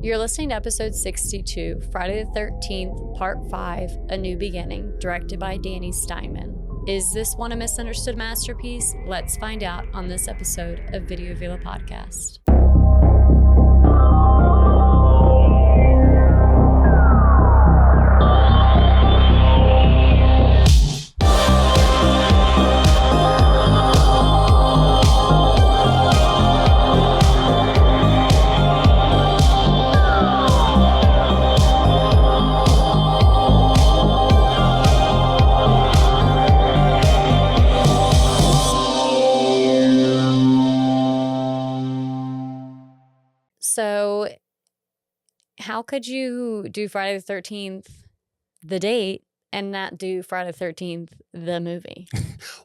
You're listening to episode 62, Friday the 13th, part 5, A New Beginning, directed by Danny Steinmann. Is this one a misunderstood masterpiece? Let's find out on this episode of Video Villa Podcast. So how could you do Friday the 13th, the date, and not do Friday the 13th, the movie?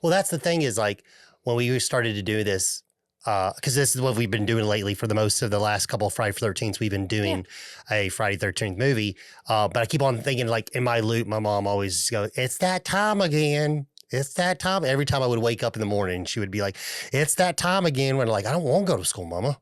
Well, that's the thing is like when we started to do this, because this is what we've been doing lately for the most of the last couple of Friday the 13th, we've been doing a Friday the 13th movie. But I keep on thinking like in my loop, my mom always goes, it's that time again. It's that time. Every time I would wake up in the morning, she would be like, it's that time again. When like, I don't want to go to school, Mama.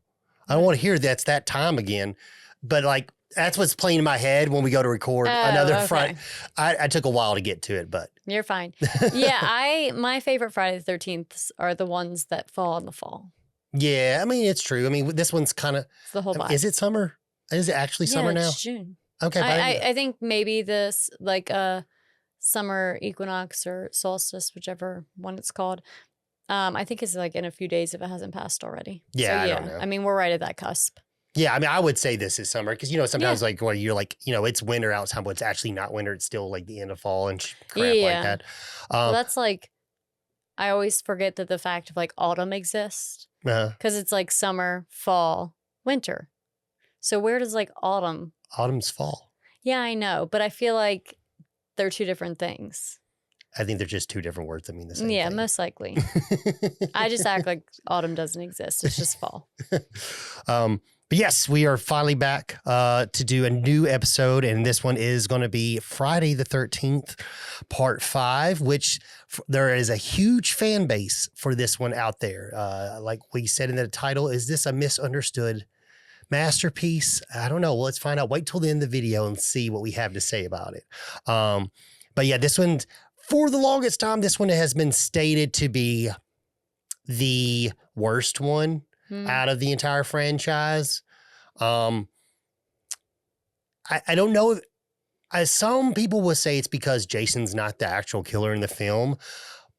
I don't want to hear that's that time again. But like, that's what's playing in my head when we go to record another Friday. I took a while to get to it, but. You're fine. Yeah, my favorite Friday the 13th are the ones that fall in the fall. Yeah, I mean, it's true. I mean, this one's kind of. It's the whole vibe. Is it summer? Is it actually summer now? It's June. Okay. I think maybe this, like summer equinox or solstice, whichever one it's called. I think it's like in a few days if it hasn't passed already. Yeah, so, I don't know. I mean, we're right at that cusp. Yeah, I mean, I would say this is summer because, you know, sometimes like when you're like, you know, it's winter outside, but it's actually not winter. It's still like the end of fall and crap like that. Well, that's like, I always forget that the fact of like autumn exists because it's like summer, fall, winter. So where does like autumn? Autumn's fall. Yeah, I know. But I feel like they're two different things. I think they're just two different words that mean the same thing. Yeah, most likely. I just act like autumn doesn't exist. It's just fall. But yes, we are finally back to do a new episode. And this one is going to be Friday the 13th, part 5, which there is a huge fan base for this one out there. Like we said in the title, is this a misunderstood masterpiece? I don't know. Well, let's find out. Wait till the end of the video and see what we have to say about it. But yeah, this one, for the longest time, this one has been stated to be the worst one out of the entire franchise. I don't know. Some people will say it's because Jason's not the actual killer in the film,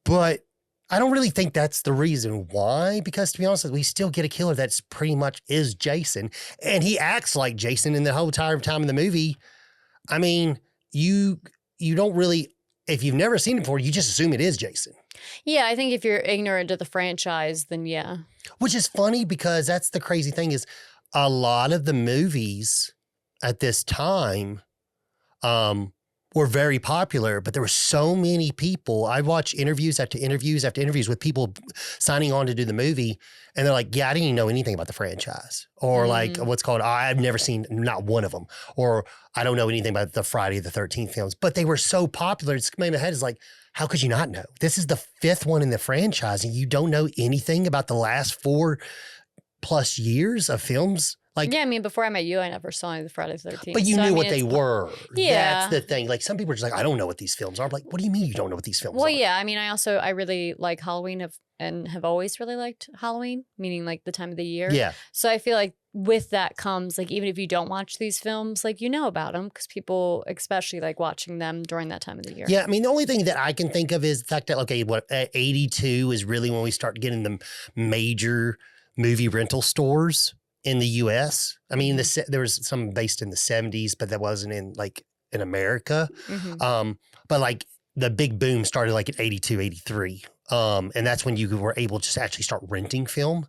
but I don't really think that's the reason why, because to be honest, we still get a killer that's pretty much is Jason, and he acts like Jason in the whole entire time in the movie. I mean, you don't really, if you've never seen it before, you just assume it is Jason. Yeah, I think if you're ignorant of the franchise, then yeah. Which is funny because that's the crazy thing is a lot of the movies at this time were very popular, but there were so many people. I watched interviews after interviews after interviews with people signing on to do the movie. And they're like, yeah, I didn't even know anything about the franchise. Or like what's called, I've never seen not one of them. Or I don't know anything about the Friday the 13th films. But they were so popular. It's coming in my head is like, how could you not know? This is the 5th one in the franchise and you don't know anything about the last 4+ years of films? Like, yeah, I mean, before I met you, I never saw any of the Friday the 13th. But you knew what they were. Yeah. That's the thing. Like, some people are just like, I don't know what these films are. I'm like, what do you mean you don't know what these films are? Well, yeah. I mean, I really like Halloween and have always really liked Halloween, meaning like the time of the year. Yeah. So I feel like with that comes, like, even if you don't watch these films, like, you know about them because people, especially like watching them during that time of the year. Yeah. I mean, the only thing that I can think of is the fact that, okay, 82 is really when we start getting the major movie rental stores in the U.S. I mean, there was some based in the 70s, but that wasn't in America. But like the big boom started like at 82, 83. And that's when you were able to actually start renting film.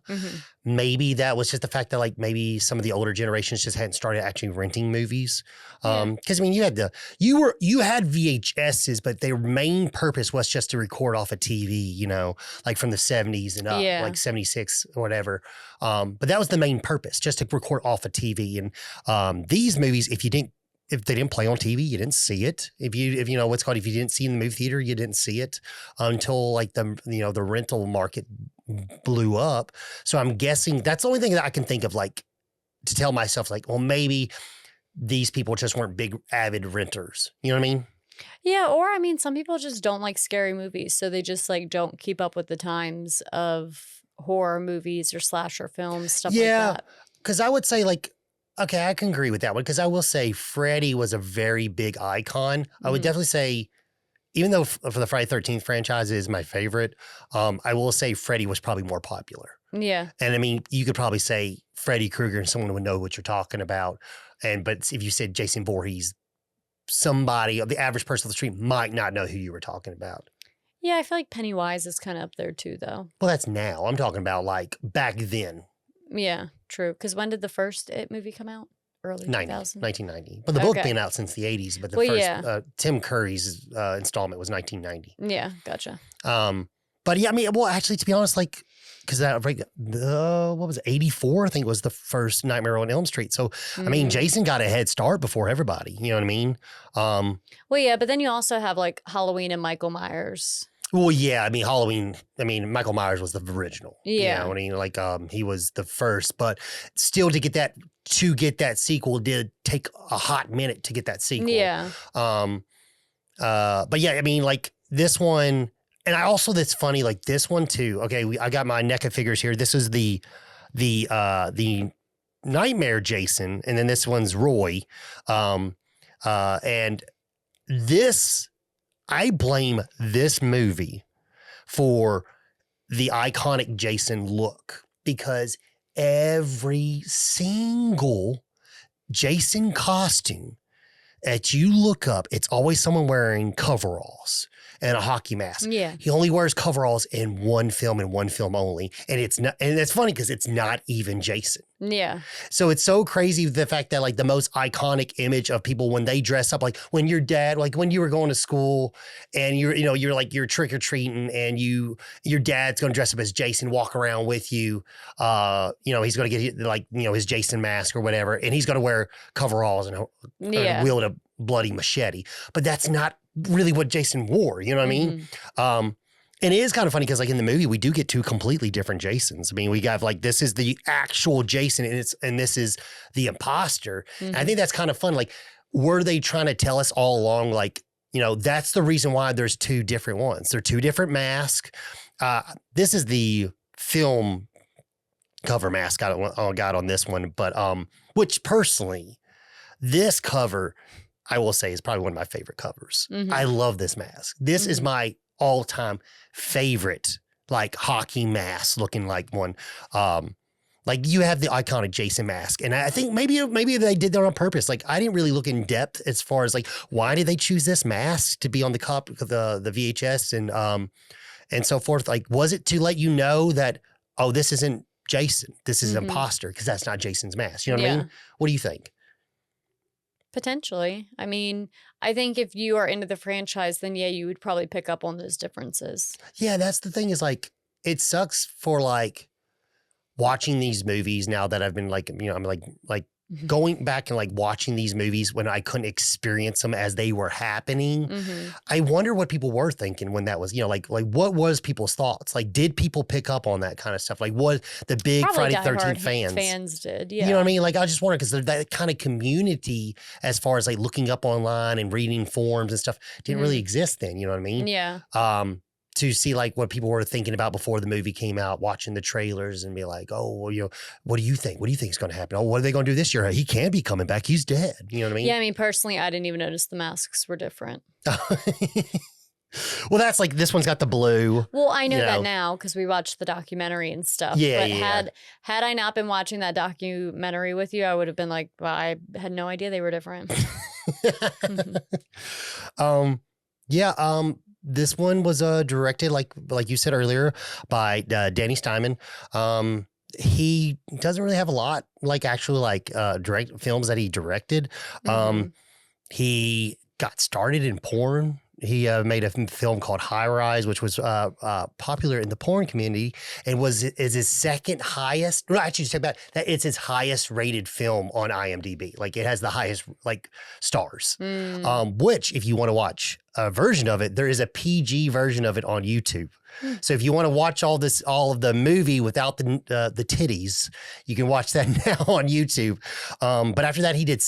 Maybe that was just the fact that like maybe some of the older generations just hadn't started actually renting movies. Because I mean, you had VHSs, but their main purpose was just to record off a TV, you know, like from the 70s and up, like 76 or whatever. But that was the main purpose, just to record off a TV. And these movies, if they didn't play on TV, you didn't see it. If you know what's called, if you didn't see in the movie theater, you didn't see it until like the rental market blew up. So I'm guessing that's the only thing that I can think of, like to tell myself like, well, maybe these people just weren't big avid renters. You know what I mean? Yeah, or I mean, some people just don't like scary movies, so they just like don't keep up with the times of horror movies or slasher films, stuff like that. Because I would say like, okay, I can agree with that one because I will say Freddy was a very big icon. I would definitely say, even though for the Friday the 13th franchise is my favorite, I will say Freddy was probably more popular. Yeah. And I mean, you could probably say Freddy Krueger and someone would know what you're talking about. But if you said Jason Voorhees, somebody, the average person on the street might not know who you were talking about. Yeah, I feel like Pennywise is kind of up there too, though. Well, that's now. I'm talking about like back then. Yeah, true. Because when did the first It movie come out? Early 1990. But the book been out since the 80s. But the first, Tim Curry's installment was 1990. Yeah, gotcha. But yeah, I mean, well, actually, to be honest, like, because that, what was it, 84, I think was the first Nightmare on Elm Street. So, I mean, Jason got a head start before everybody. You know what I mean? Well, yeah, but then you also have like Halloween and Michael Myers. Well, yeah, I mean, Halloween, Michael Myers was the original. Yeah. You know, I mean, like, he was the first, but still to get that sequel did take a hot minute to get that sequel. Yeah. But yeah, I mean, like this one, and I also, that's funny, like this one too. Okay, I got my NECA figures here. This is the Nightmare Jason, and then this one's Roy. And this, I blame this movie for the iconic Jason look because every single Jason costume that you look up, it's always someone wearing coveralls and a hockey mask. Yeah. He only wears coveralls in one film and one film only. And it's not, and it's funny because it's not even Jason. Yeah. So it's so crazy the fact that like the most iconic image of people when they dress up, like when your dad, like when you were going to school and you're trick or treating and your dad's going to dress up as Jason, walk around with you. He's going to get like, his Jason mask or whatever. And he's going to wear coveralls and wield a bloody machete. But that's not really what Jason wore. You know what I mean? And it is kind of funny because like in the movie, we do get two completely different Jasons. I mean, we got like, this is the actual Jason and this is the imposter. And I think that's kind of fun. Like, were they trying to tell us all along, like, that's the reason why there's two different ones. They're two different masks. This is the film cover mask I got on this one, but which personally, this cover, I will say, is probably one of my favorite covers. I love this mask. This is my all-time favorite, like hockey mask looking like one. Like you have the iconic Jason mask, and I think maybe they did that on purpose. Like I didn't really look in depth as far as like why did they choose this mask to be on the cup of the VHS and so forth. Like was it to let you know that this isn't Jason, this is an imposter because that's not Jason's mask. You know what I mean? What do you think? Potentially. I mean, I think if you are into the franchise, then yeah, you would probably pick up on those differences. Yeah, that's the thing is like, it sucks for like watching these movies now that I've been like, I'm like going back and like watching these movies when I couldn't experience them as they were happening. I wonder what people were thinking when that was, like what was people's thoughts? Like, did people pick up on that kind of stuff? Like, what the big Probably Friday the 13th fans did, yeah. You know what I mean? Like, I just wonder because that kind of community, as far as like looking up online and reading forums and stuff, didn't really exist then. You know what I mean? Yeah. To see like what people were thinking about before the movie came out, watching the trailers and be like, oh, well, what do you think? What do you think is going to happen? Oh, what are they going to do this year? He can't be coming back. He's dead. You know what I mean? Yeah, I mean, personally, I didn't even notice the masks were different. Well, that's like, this one's got the blue. Well, I know that now because we watched the documentary and stuff. Yeah, but had I not been watching that documentary with you, I would have been like, well, I had no idea they were different. This one was directed, like you said earlier, by Danny Steinmann. He doesn't really have a lot, like actually, like direct films that he directed. He got started in porn. He made a film called High Rise, which was popular in the porn community, and is his second highest. No, actually, take back that it's his highest rated film on IMDb. Like it has the highest like stars. Which, if you want to watch version of it, there is a PG version of it on YouTube. So if you want to watch all of the movie without the titties, you can watch that now on YouTube. But after that, he did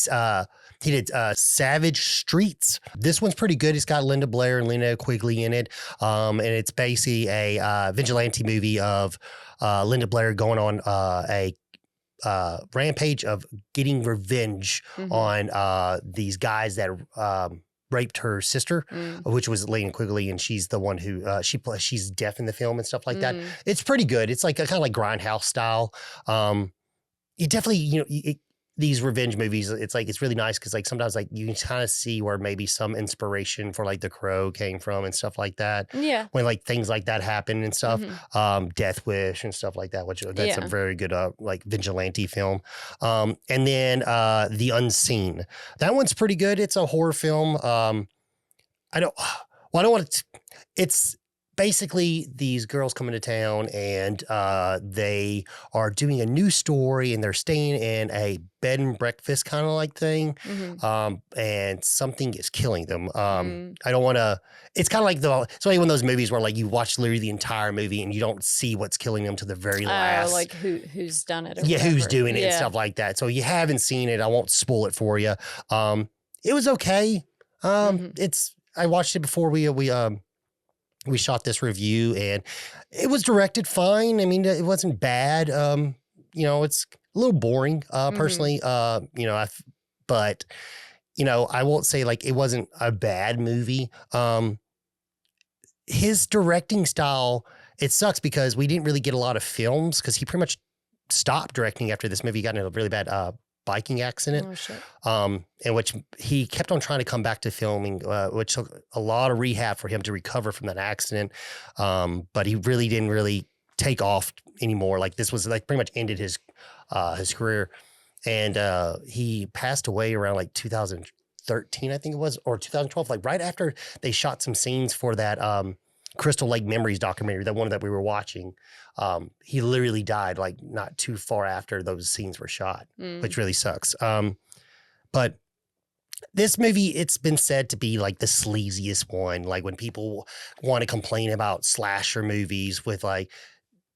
Savage Streets. This one's pretty good. It's got Linda Blair and Linnea Quigley in it. And it's basically a vigilante movie of Linda Blair going on a rampage of getting revenge on these guys that raped her sister, which was Linnea Quigley, and she's the one who she's deaf in the film and stuff like that. It's pretty good. It's like kind of like Grindhouse style. You definitely, these revenge movies, it's really nice because like sometimes like you can kind of see where maybe some inspiration for like The Crow came from and stuff like that. Yeah. When like things like that happen and stuff, Death Wish and stuff like that, which that's a very good like vigilante film. And then The Unseen. That one's pretty good. It's a horror film. It's basically these girls come into town and they are doing a new story and they're staying in a bed and breakfast kind of like thing. And something is killing them. I don't want to, it's kind of like it's like one of those movies where like you watch literally the entire movie and you don't see what's killing them to the very last. Like who's done it. Yeah, who's doing it and stuff like that. So you haven't seen it. I won't spoil it for you. It was okay. I watched it before we shot this review and it was directed fine. I mean, it wasn't bad. It's a little boring, personally, but I won't say like it wasn't a bad movie. His directing style, it sucks because we didn't really get a lot of films because he pretty much stopped directing after this movie. He got in a really bad, biking accident, in which he kept on trying to come back to filming, which took a lot of rehab for him to recover from that accident. But he really didn't really take off anymore. Like this was like pretty much ended his career. And he passed away around like 2013, I think it was, or 2012, like right after they shot some scenes for that Crystal Lake Memories documentary, that one that we were watching. He literally died like not too far after those scenes were shot, which really sucks. But this movie, it's been said to be like the sleaziest one. Like when people want to complain about slasher movies with like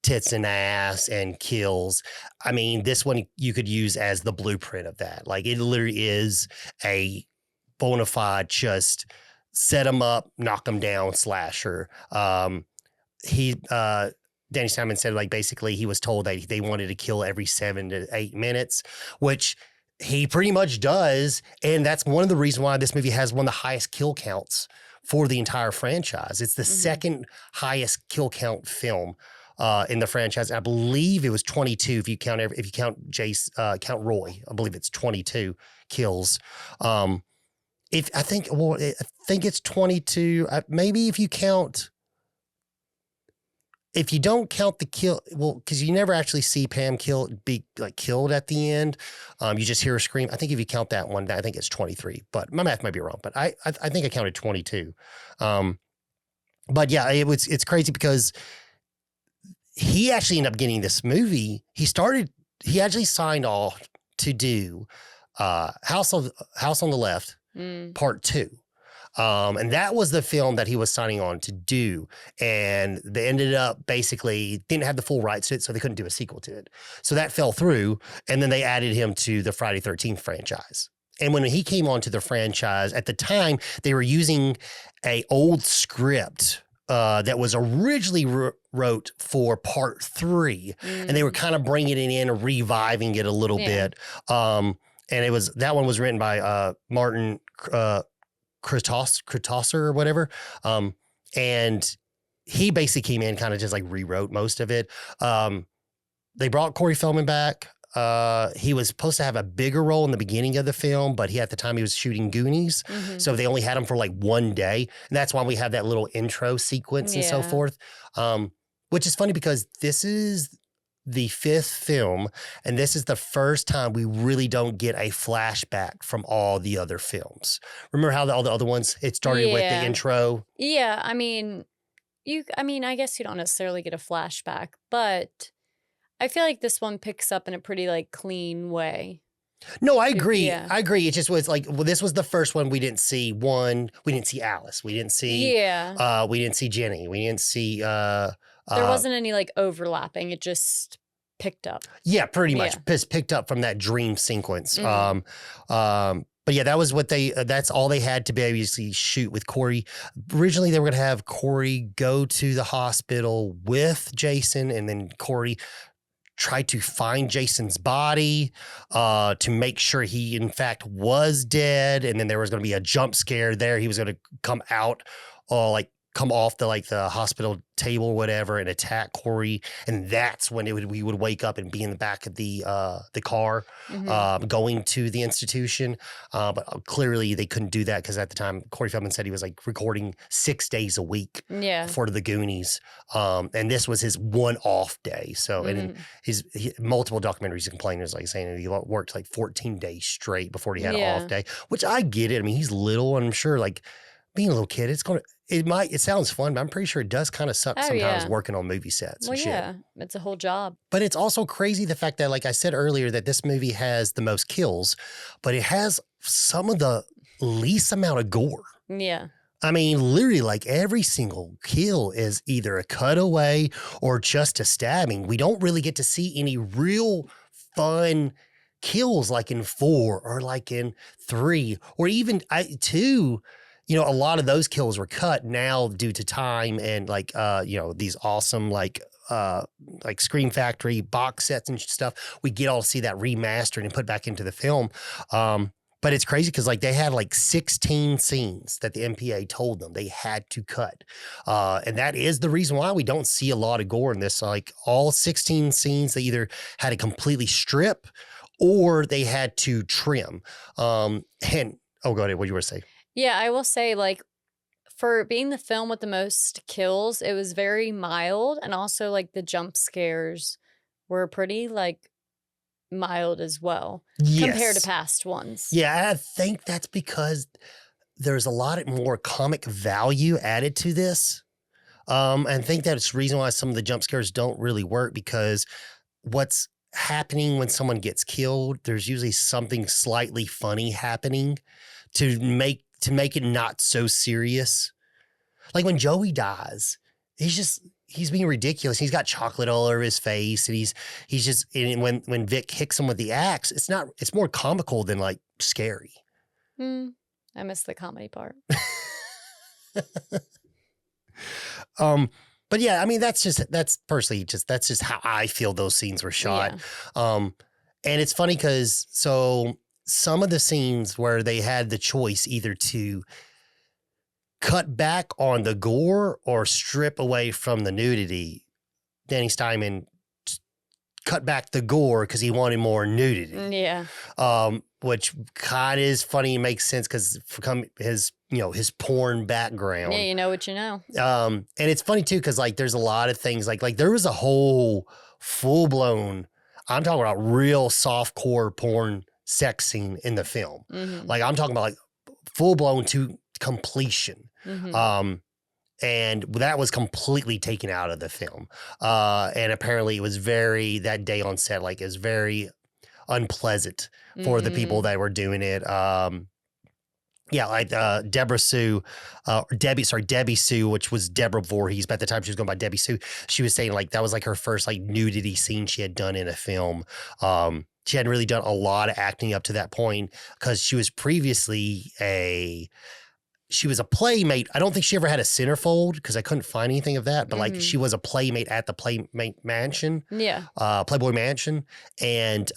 tits and ass and kills, I mean, this one you could use as the blueprint of that. Like it literally is a bona fide just set them up, knock them down slasher. Danny Steinmann said like basically he was told that they wanted to kill every 7 to 8 minutes, which he pretty much does. And that's one of the reasons why this movie has one of the highest kill counts for the entire franchise. It's the second highest kill count film in the franchise. I believe it was 22 if you count count Roy. I believe it's 22 kills. I think it's 22. Maybe if you don't count the kill, well, because you never actually see Pam be killed at the end. You just hear her scream. I think if you count that one, I think it's 23. But my math might be wrong. But I think I counted 22. But yeah, it's crazy because he actually ended up getting this movie. He actually signed off to do House on the Left. Part 2. And that was the film that he was signing on to do. And they ended up basically didn't have the full rights to it, so they couldn't do a sequel to it. So that fell through. And then they added him to the Friday 13th franchise. And when he came onto the franchise, at the time, they were using an old script that was originally wrote for part 3. And they were kind of bringing it in and reviving it a little bit. And that one was written by Martin Kretosser or whatever. And he basically came in, kind of just like rewrote most of it. They brought Corey Feldman back. He was supposed to have a bigger role in the beginning of the film, but at the time he was shooting Goonies. So they only had him for like one day. And that's why we have that little intro sequence and so forth. Which is funny because this is the 5th film, and this is the first time we really don't get a flashback from all the other films. Remember how all the other ones, it started with the intro? Yeah, I mean, I guess you don't necessarily get a flashback, but I feel like this one picks up in a pretty like clean way. No, I agree. Yeah. I agree. It just was like, well, this was the first one we didn't see. We didn't see Alice. We didn't see. Yeah. We didn't see Jenny. We didn't see. There wasn't any like overlapping. It just picked up. Yeah, pretty much. Yeah. Just picked up from that dream sequence. Mhm. But yeah, that was what that's all they had to basically shoot with Corey. Originally, they were going to have Corey go to the hospital with Jason, and then Corey try to find Jason's body to make sure he, in fact, was dead. And then there was going to be a jump scare there. He was going to come out, come off the hospital table or whatever and attack Corey. And that's when we would wake up and be in the back of the car going to the institution. But clearly they couldn't do that because at the time Corey Feldman said he was like recording 6 days a week for the Goonies. And this was his one off day. So and his multiple documentaries complained was like saying that he worked like 14 days straight before he had an off day, which I get it. I mean, he's little and I'm sure like being a little kid, it sounds fun, but I'm pretty sure it does kind of suck sometimes working on movie sets and shit. Yeah, it's a whole job. But it's also crazy the fact that, like I said earlier, that this movie has the most kills, but it has some of the least amount of gore. Yeah. I mean, literally, like every single kill is either a cutaway or just a stabbing. We don't really get to see any real fun kills like in 4 or like in 3 or even 2. You know, a lot of those kills were cut now due to time and these awesome like Scream Factory box sets and stuff. We get all to see that remastered and put back into the film. But it's crazy because like they had like 16 scenes that the MPA told them they had to cut. And that is the reason why we don't see a lot of gore in this. Like all 16 scenes, they either had to completely strip or they had to trim. Go ahead. What you were to say? Yeah, I will say, like, for being the film with the most kills, it was very mild. And also, like, the jump scares were pretty, like, mild as well compared to past ones. Yeah, I think that's because there's a lot more comic value added to this. And I think that's the reason why some of the jump scares don't really work because what's happening when someone gets killed, there's usually something slightly funny happening to make it not so serious. Like when Joey dies, he's being ridiculous. He's got chocolate all over his face and he's just, and when Vic hits him with the axe, it's more comical than like scary. I missed the comedy part. But yeah, I mean, that's just how I feel those scenes were shot. Yeah. And it's funny because some of the scenes where they had the choice either to cut back on the gore or strip away from the nudity, Danny Steinman cut back the gore because he wanted more nudity. Yeah. Which kind of is funny and makes sense because from his porn background. Yeah, you know what you know. And it's funny too because like there's a lot of things like there was a whole full blown. I'm talking about real softcore porn sex scene in the film. Like I'm talking about like full blown to completion. And that was completely taken out of the film. And apparently it was that day on set, like it was very unpleasant for the people that were doing it. Debbie Sue, which was Deborah Voorhees, but at the time she was going by Debbie Sue. She was saying like that was like her first like nudity scene she had done in a film. She hadn't really done a lot of acting up to that point because she was previously she was a playmate. I don't think she ever had a centerfold because I couldn't find anything of that. But like she was a playmate at the Playmate Mansion. Yeah. Playboy Mansion. And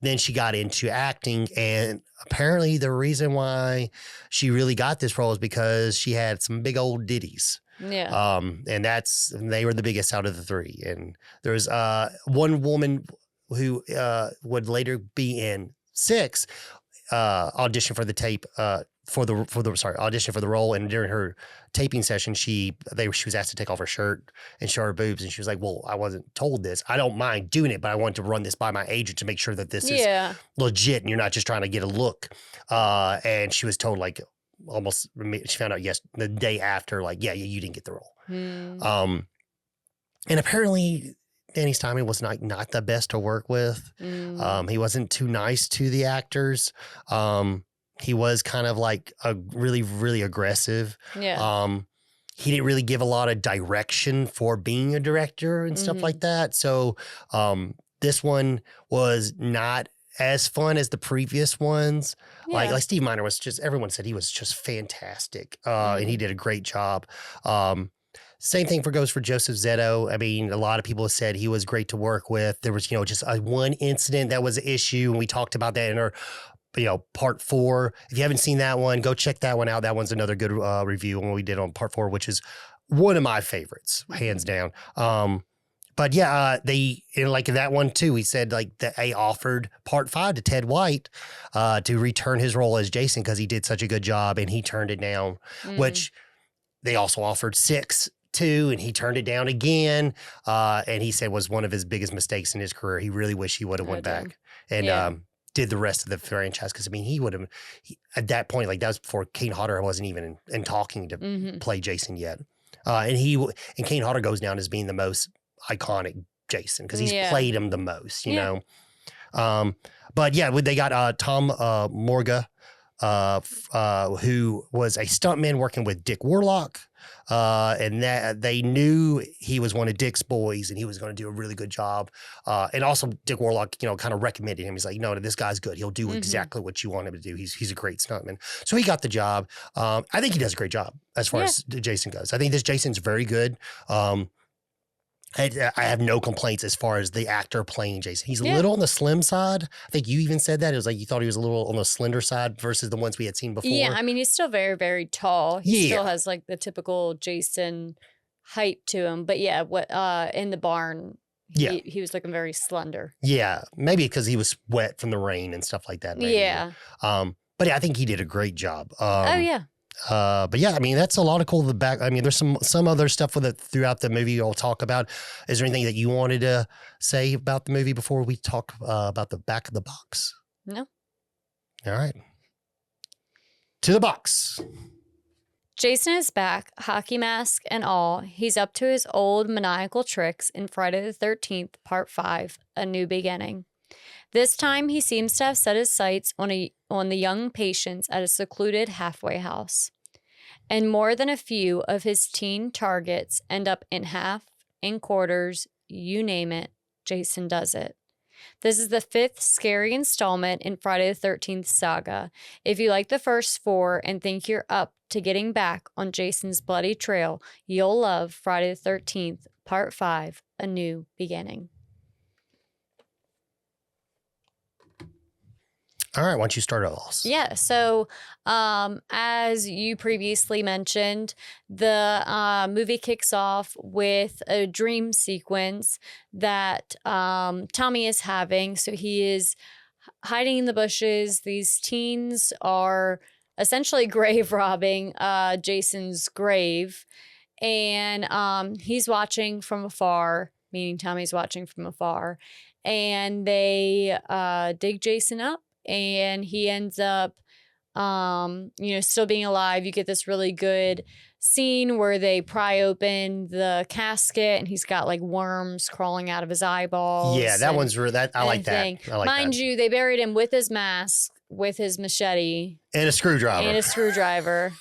then she got into acting. And apparently the reason why she really got this role is because she had some big old ditties. Yeah. And they were the biggest out of the 3. And there was one woman who would later be in 6 audition for the tape audition for the role, and during her taping session she was asked to take off her shirt and show her boobs, and she was like, well, I wasn't told this. I don't mind doing it, but I want to run this by my agent to make sure that this is legit and you're not just trying to get a look. And she was told like almost, she found out the day after, like, yeah, you didn't get the role. And apparently Danny Steinman was not the best to work with. He wasn't too nice to the actors. He was kind of like a really, really aggressive. Yeah. He didn't really give a lot of direction for being a director and stuff like that. So this one was not as fun as the previous ones. Yeah. Like Steve Miner was just, everyone said he was just fantastic. And he did a great job. Same thing goes for Joseph Zito. I mean, a lot of people said he was great to work with. There was, just one incident that was an issue, and we talked about that in our, part 4. If you haven't seen that one, go check that one out. That one's another good review when we did on part 4, which is one of my favorites, hands down. But yeah, they like that one too. He said like that they offered part 5 to Ted White to return his role as Jason because he did such a good job, and he turned it down. Which they also offered 6 too, and he turned it down again. And he said was one of his biggest mistakes in his career. He really wished he would have went back and did the rest of the franchise. Because I mean, he would have at that point, like that was before Kane Hodder wasn't even in talking to play Jason yet. And Kane Hodder goes down as being the most iconic Jason because he's played him the most, you know. But yeah, they got Tom Morga, who was a stuntman working with Dick Warlock. And that they knew he was one of Dick's boys and he was going to do a really good job. And also Dick Warlock, kind of recommended him. He's like, no, this guy's good. He'll do exactly what you want him to do. He's a great stuntman. So he got the job. I think he does a great job as far as Jason goes. I think this Jason's very good. I have no complaints as far as the actor playing Jason. He's a little on the slim side. I think you even said that. It was like you thought he was a little on the slender side versus the ones we had seen before. Yeah, I mean, he's still very, very tall. He still has like the typical Jason height to him. But yeah, in the barn, he was looking very slender. Yeah, maybe because he was wet from the rain and stuff like that. Maybe. Yeah. But yeah, I think he did a great job. Oh, yeah. But yeah, I mean, that's a lot of cool. I mean, there's some other stuff with it throughout the movie I'll talk about. Is there anything that you wanted to say about the movie before we talk about the back of the box? No. All right. To the box. Jason is back, hockey mask and all. He's up to his old maniacal tricks in Friday the 13th, Part 5, A New Beginning. This time, he seems to have set his sights on the young patients at a secluded halfway house. And more than a few of his teen targets end up in half, in quarters, you name it, Jason does it. This is the 5th scary installment in Friday the 13th saga. If you like the first 4 and think you're up to getting back on Jason's bloody trail, you'll love Friday the 13th, Part 5, A New Beginning. All right, why don't you start us? Yeah, so as you previously mentioned, the movie kicks off with a dream sequence that Tommy is having. So he is hiding in the bushes. These teens are essentially grave robbing Jason's grave. And he's watching from afar, meaning Tommy's watching from afar. And they dig Jason up. And he ends up, still being alive. You get this really good scene where they pry open the casket and he's got like worms crawling out of his eyeballs. Yeah, that one's real. I like that. I like Mind you, they buried him with his mask, with his machete. And a screwdriver.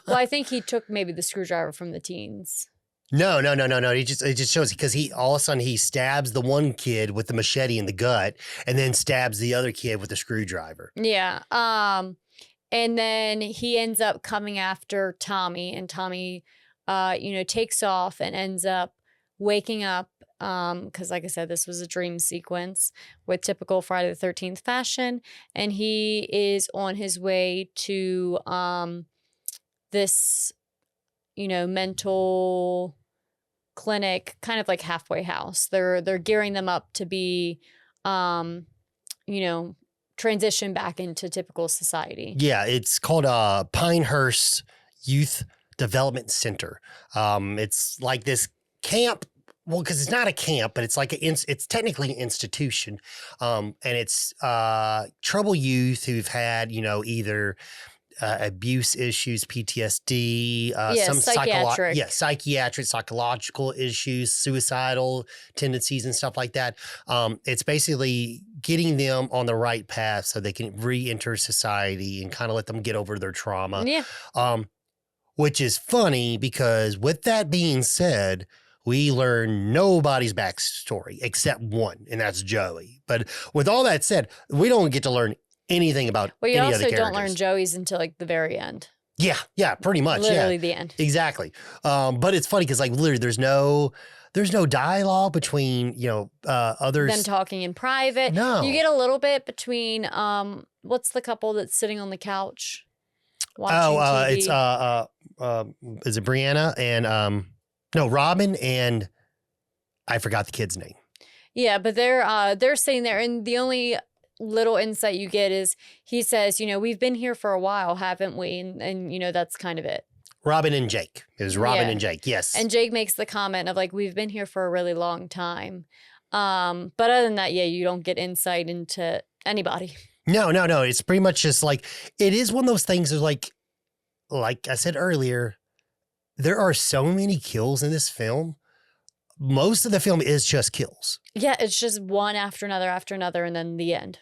Well, I think he took maybe the screwdriver from the teens. No. It just shows because he all of a sudden he stabs the one kid with the machete in the gut and then stabs the other kid with the screwdriver. Yeah. And then he ends up coming after Tommy, and Tommy, takes off and ends up waking up. Because like I said, this was a dream sequence with typical Friday the 13th fashion, and he is on his way to this, mental clinic, kind of like halfway house. They're gearing them up to be, transition back into typical society. Yeah, it's called Pinehurst Youth Development Center. It's like this camp. Well, because it's not a camp, but it's like it's technically an institution, and it's troubled youth who've had either abuse issues, PTSD, some psychiatric. psychiatric, psychological issues, suicidal tendencies and stuff like that. It's basically getting them on the right path so they can re-enter society and kind of let them get over their trauma. Yeah. Which is funny because with that being said, we learn nobody's backstory except one, and that's Joey. But with all that said, we don't get to learn anything about any other characters. We also don't learn Joey's until like the very end. Yeah, pretty much. Literally the end. Exactly. But it's funny because like literally there's no dialogue between, others. Them talking in private. No. You get a little bit between, what's the couple that's sitting on the couch watching TV? It's, is it Brianna and, no, Robin and I forgot the kid's name. Yeah, but they're sitting there, and the only little insight you get is he says, we've been here for a while, haven't we? And that's kind of it. Robin and Jake. It was Robin and Jake, yes. And Jake makes the comment of like, we've been here for a really long time. But other than that, you don't get insight into anybody. No. It's pretty much just like, it is one of those things that like I said earlier, there are so many kills in this film. Most of the film is just kills. Yeah, it's just one after another, and then the end.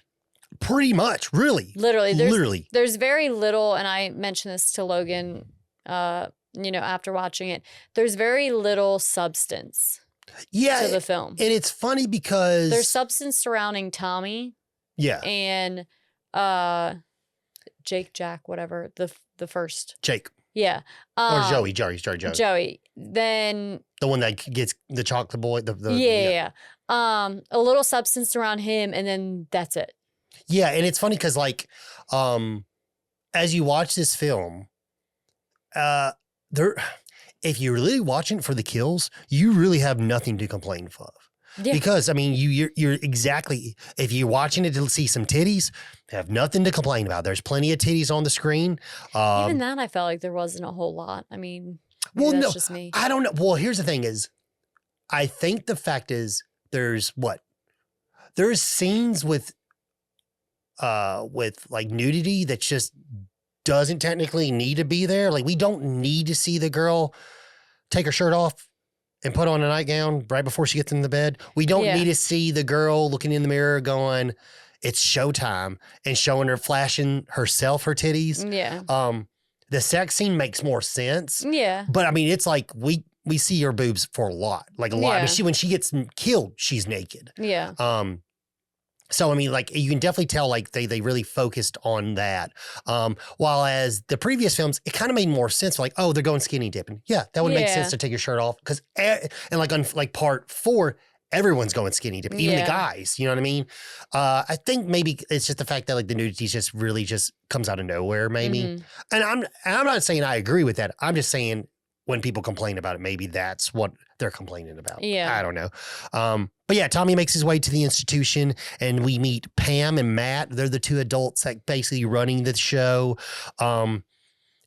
Pretty much, really. Literally. There's very little, and I mentioned this to Logan, after watching it. There's very little substance to the film. And it's funny because... There's substance surrounding Tommy. Yeah. And Jack, whatever, the first. Jake. Yeah. Or Joey. Joey. Then... The one that gets the chocolate boy. Yeah. A little substance around him, and then that's it. Yeah, and it's funny because, like, as you watch this film, if you're really watching it for the kills, you really have nothing to complain of. Yeah. Because, I mean, you're exactly, if you're watching it to see some titties, you have nothing to complain about. There's plenty of titties on the screen. Even that, I felt like there wasn't a whole lot. I mean, that's just me. I don't know. Well, here's the thing is, I think the fact is there's scenes with like nudity that just doesn't technically need to be there. Like we don't need to see the girl take her shirt off and put on a nightgown right before she gets in the bed. We don't need to see the girl looking in the mirror going, it's showtime, and showing her flashing herself, her titties. Yeah. The sex scene makes more sense. Yeah. But I mean, it's like we see her boobs for a lot. Like a lot. I mean, when she gets killed, she's naked. Yeah. So, I mean, like, you can definitely tell, like, they really focused on that. While as the previous films, it kind of made more sense. Like, oh, they're going skinny dipping. Yeah, that would make sense to take your shirt off. Because, and like, on like part 4, everyone's going skinny dipping. Even the guys, you know what I mean? I think maybe it's just the fact that, like, the nudity just really just comes out of nowhere, maybe. Mm-hmm. And I'm not saying I agree with that. I'm just saying when people complain about it, maybe that's what they're complaining about. Yeah. I don't know. But yeah, Tommy makes his way to the institution, and we meet Pam and Matt. They're the 2 adults that basically running the show.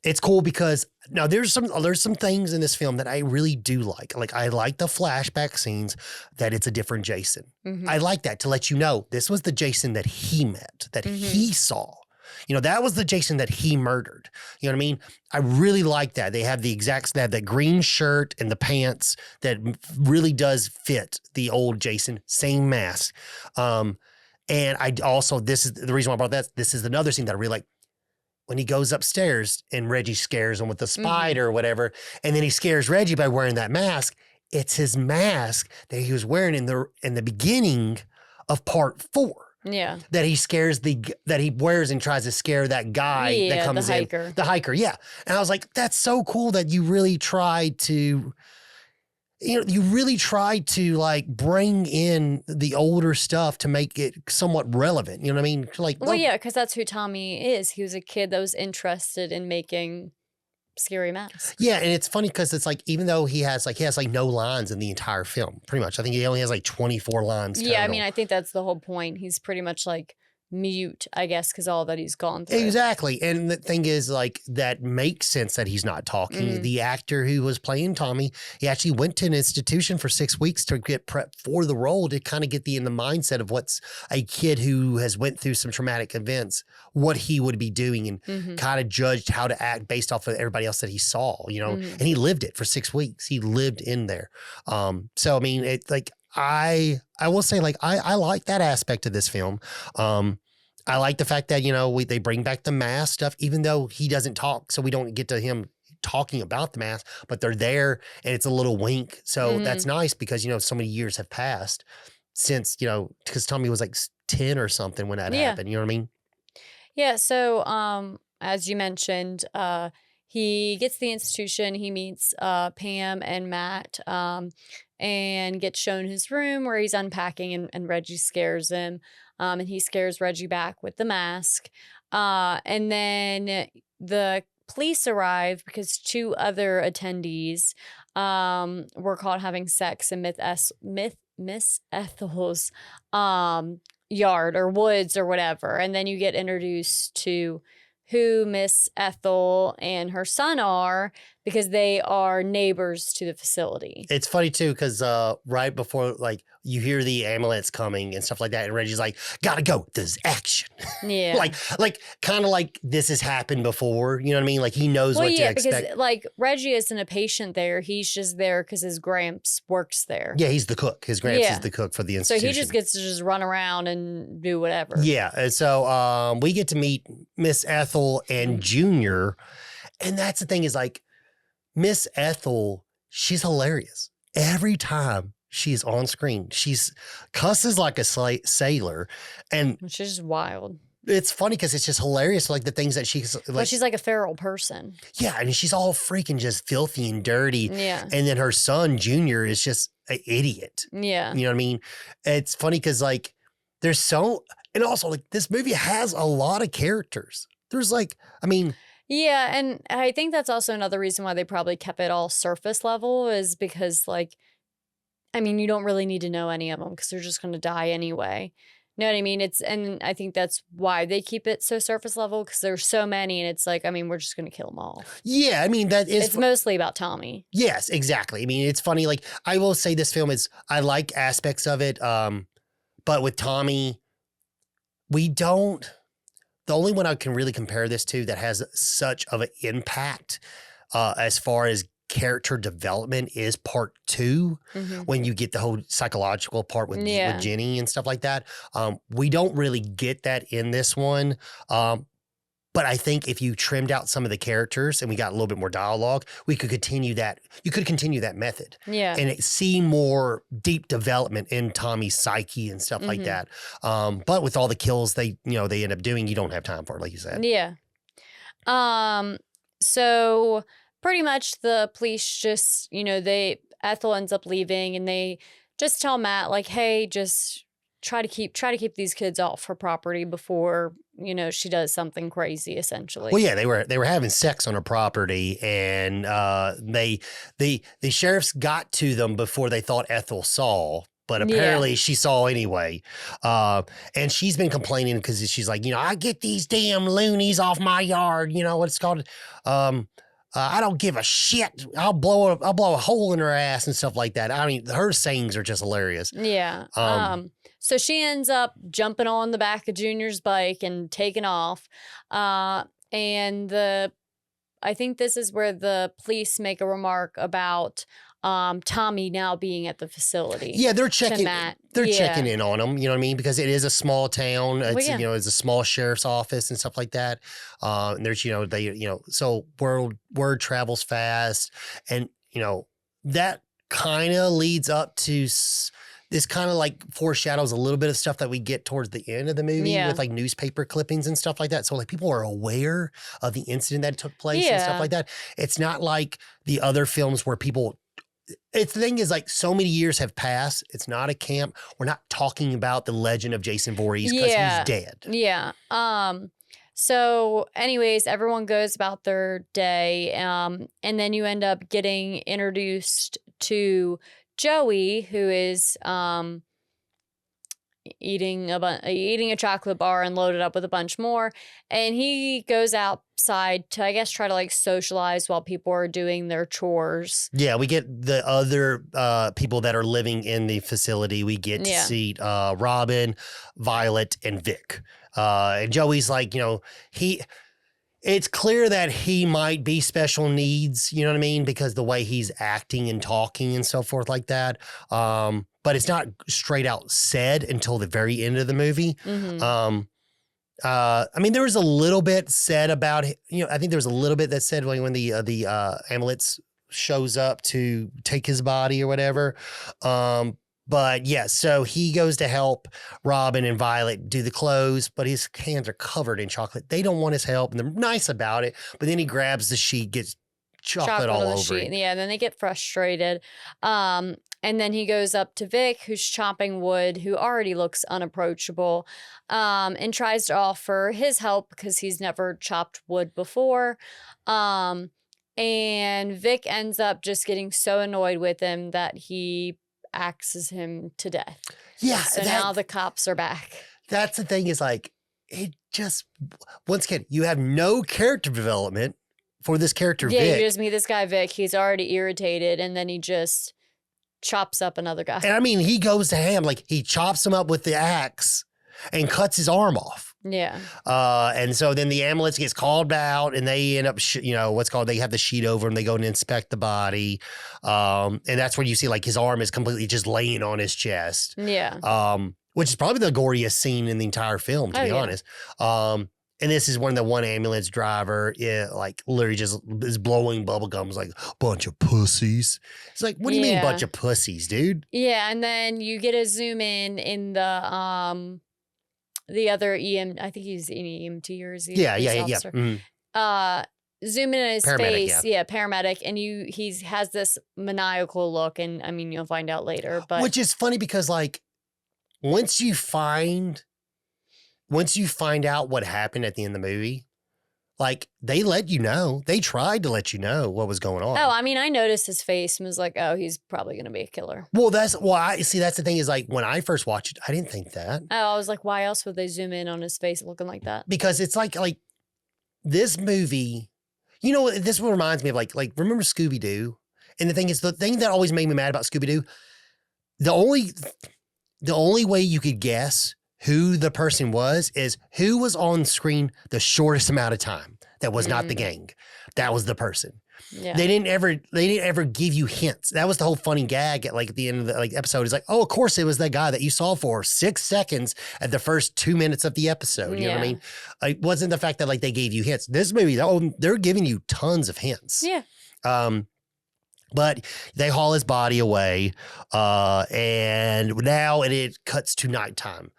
It's cool because now there's some things in this film that I really do like. Like I like the flashback scenes that it's a different Jason. Mm-hmm. I like that to let you know this was the Jason that he met, that he saw. You know, that was the Jason that he murdered. You know what I mean? I really like that. They have they have that green shirt and the pants that really does fit the old Jason, same mask. And I also, this is the reason why I brought that. This is another scene that I really like. When he goes upstairs and Reggie scares him with the spider or whatever, and then he scares Reggie by wearing that mask. It's his mask that he was wearing in the beginning of part 4. Yeah. That he wears and tries to scare that guy that comes in. The hiker, yeah. And I was like, that's so cool that you really tried to, like bring in the older stuff to make it somewhat relevant. You know what I mean? Like, well, yeah, because that's who Tommy is. He was a kid that was interested in making scary masks. Yeah, and it's funny because it's like, even though he has no lines in the entire film, pretty much. I think he only has like 24 lines total. Yeah, I mean, I think that's the whole point. He's pretty much like mute, I guess, because all that he's gone through. Exactly. And the thing is, like, that makes sense that he's not talking. The actor who was playing Tommy, he actually went to an institution for 6 weeks to get prepped for the role, to kind of get in the mindset of what's a kid who has went through some traumatic events, what he would be doing, and kind of judged how to act based off of everybody else that he saw, you know, and he lived it for 6 weeks. He lived in there. So, I mean, it's like, I will say, like, I like that aspect of this film. I like the fact that, you know, they bring back the mask stuff, even though he doesn't talk. So we don't get to him talking about the mask, but they're there and it's a little wink. So that's nice because, you know, so many years have passed since, you know, because Tommy was like 10 or something when that happened. You know what I mean? Yeah. So, as you mentioned, he gets the institution, he meets Pam and Matt, and gets shown his room where he's unpacking, and Reggie scares him. And he scares Reggie back with the mask. And then the police arrive because 2 other attendees were caught having sex in Miss Ethel's yard or woods or whatever. And then you get introduced to who Miss Ethel and her son are, because they are neighbors to the facility. It's funny too, because right before, like, you hear the ambulance coming and stuff like that, and Reggie's like, "Gotta go. There's action." Yeah, like kind of like this has happened before. You know what I mean? Like, he knows what to expect. Because like Reggie isn't a patient there; he's just there because his gramps works there. Yeah, he's the cook. His gramps is the cook for the institution. So he just gets to just run around and do whatever. Yeah, and so we get to meet Miss Ethel and Junior, and that's the thing is, like, Miss Ethel, she's hilarious. Every time she's on screen, she's cusses like a sailor, and she's just wild. It's funny because it's just hilarious, like the things that she's like. Well, she's like a feral person. Yeah, I mean, she's all freaking just filthy and dirty. Yeah, and then her son Junior is just an idiot. Yeah, you know what I mean? It's funny because, like, there's so, and also, like, this movie has a lot of characters. There's, like, I mean. Yeah, and I think that's also another reason why they probably kept it all surface level, is because, like, I mean, you don't really need to know any of them because they're just going to die anyway. You know what I mean? And I think that's why they keep it so surface level, because there's so many, and it's like, I mean, we're just going to kill them all. Yeah, I mean, it's mostly about Tommy. Yes, exactly. I mean, it's funny. Like, I will say this film I like aspects of it, but with Tommy, the only one I can really compare this to that has such of an impact as far as character development is part 2, when you get the whole psychological part with Jenny and stuff like that. We don't really get that in this one. But I think if you trimmed out some of the characters and we got a little bit more dialogue, we could continue that. You could continue that method. Yeah. And see more deep development in Tommy's psyche and stuff like that. But with all the kills they end up doing, you don't have time for it, like you said. Yeah. So pretty much the police just, Ethel ends up leaving, and they just tell Matt, like, hey, just try to keep these kids off her property before, she does something crazy, essentially. Well, yeah, they were having sex on her property, and the sheriffs got to them before they thought Ethel saw, but apparently she saw anyway. And she's been complaining because she's like, I get these damn loonies off my yard. What it's called? I don't give a shit. I'll blow a hole in her ass and stuff like that. I mean, her sayings are just hilarious. Yeah. So she ends up jumping on the back of Junior's bike and taking off. And I think this is where the police make a remark about Tommy now being at the facility. Yeah, they're checking. They're checking in on him. You know what I mean? Because it is a small town. It's it's a small sheriff's office and stuff like that. And there's so word travels fast, and that kind of leads up to. This kind of like foreshadows a little bit of stuff that we get towards the end of the movie with like newspaper clippings and stuff like that. So like people are aware of the incident that took place and stuff like that. It's not like the other films where people. The thing is, like, so many years have passed. It's not a camp. We're not talking about the legend of Jason Voorhees because he's dead. Yeah. So anyways, everyone goes about their day. And then you end up getting introduced to Joey, who is eating a chocolate bar and loaded up with a bunch more. And he goes outside to, I guess, try to like socialize while people are doing their chores. Yeah, we get the other people that are living in the facility. We get to see Robin, Violet, and Vic. And Joey's like, it's clear that he might be special needs, you know what I mean? Because the way he's acting and talking and so forth like that. But it's not straight out said until the very end of the movie. Mm-hmm. I mean, there was a little bit said about, I think there was a little bit that said when the ambulance shows up to take his body or whatever. But yeah, so he goes to help Robin and Violet do the clothes, but his hands are covered in chocolate. They don't want his help, and they're nice about it. But then he grabs the sheet, gets chocolate all over it. Yeah, then they get frustrated. And then he goes up to Vic, who's chopping wood, who already looks unapproachable, and tries to offer his help because he's never chopped wood before. And Vic ends up just getting so annoyed with him that he axes him to death. Yeah. So now the cops are back. That's the thing is like, it just, once again, you have no character development for this character, Vic. Yeah, you just meet this guy, Vic. He's already irritated, and then he just chops up another guy. And I mean, he goes to ham, like he chops him up with the axe and cuts his arm off. Yeah. And so then the ambulance gets called out and they end up, they have the sheet over him. They go and inspect the body. And that's where you see like his arm is completely just laying on his chest. Yeah. Which is probably the goriest scene in the entire film, to be honest. And this is when the one ambulance driver, literally just is blowing bubble gums like, bunch of pussies. It's like, what do you mean bunch of pussies, dude? Yeah, and then you get a zoom in the other I think he's an EMT or is he? Yeah. Mm-hmm. Zoom in his paramedic, face. Yeah, paramedic. And he has this maniacal look, and I mean, you'll find out later. But which is funny because like, once you find out what happened at the end of the movie, like they let you know. They tried to let you know what was going on. Oh, I mean, I noticed his face and was like, oh, he's probably going to be a killer. Well, that's the thing is like when I first watched it, I didn't think that. Oh, I was like, why else would they zoom in on his face looking like that? Because it's like this movie, this one reminds me of like remember Scooby-Doo? And the thing that always made me mad about Scooby-Doo, the only way you could guess who the person was is who was on screen the shortest amount of time. That was not the gang. That was the person. Yeah. They didn't ever give you hints. That was the whole funny gag at the end of the episode. Is like, oh, of course it was that guy that you saw for 6 seconds at the first 2 minutes of the episode. You know what I mean? It wasn't the fact that they gave you hints. This movie, they're giving you tons of hints. Yeah. But they haul his body away, and now it cuts to nighttime.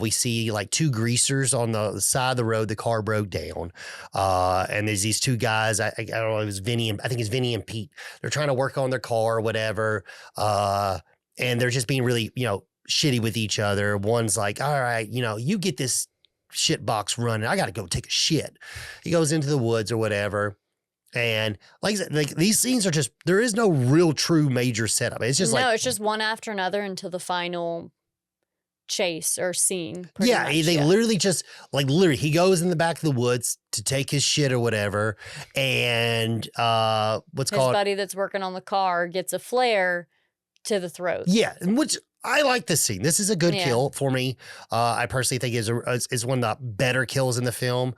We see like 2 greasers on the side of the road. The car broke down. And there's these 2 guys. I don't know, I think it's Vinny and Pete. They're trying to work on their car or whatever. And they're just being really, shitty with each other. One's like, all right, you get this shit box running. I got to go take a shit. He goes into the woods or whatever. And like I said, these scenes are just, there is no real true major setup. It's just it's just one after another until the final chase or scene. They literally just he goes in the back of the woods to take his shit or whatever, and his buddy that's working on the car gets a flare to the throat. Yeah, which I like this scene. This is a good kill for me. I personally think is one of the better kills in the film.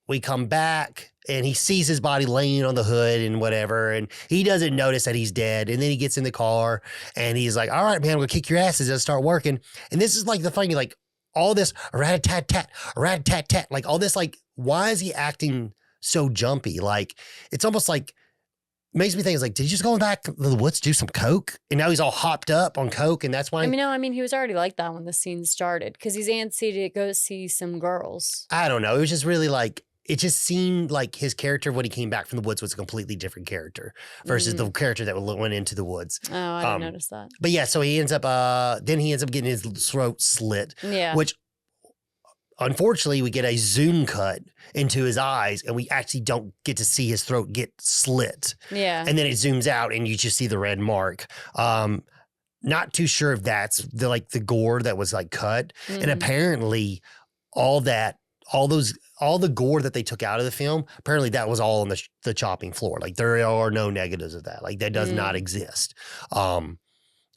We come back and he sees his body laying on the hood and whatever, and he doesn't notice that he's dead. And then he gets in the car and he's like, all right, man, I'm gonna kick your asses and start working. And this is like the funny, all this rat-a-tat-tat, like all this, why is he acting so jumpy? It's almost makes me think, did he just go back to the woods to do some coke? And now he's all hopped up on coke, and that's why. He was already like that when the scene started because he's antsy to go see some girls. I don't know. It was just really it just seemed like his character when he came back from the woods was a completely different character versus the character that went into the woods. Oh, I didn't notice that. But yeah, so he ends up getting his throat slit. Yeah. Which unfortunately we get a zoom cut into his eyes and we actually don't get to see his throat get slit. Yeah. And then it zooms out and you just see the red mark. not too sure if that's the gore that was like cut. Mm-hmm. And apparently all the gore that they took out of the film, apparently that was all on the chopping floor. Like there are no negatives of that. Like that does not exist.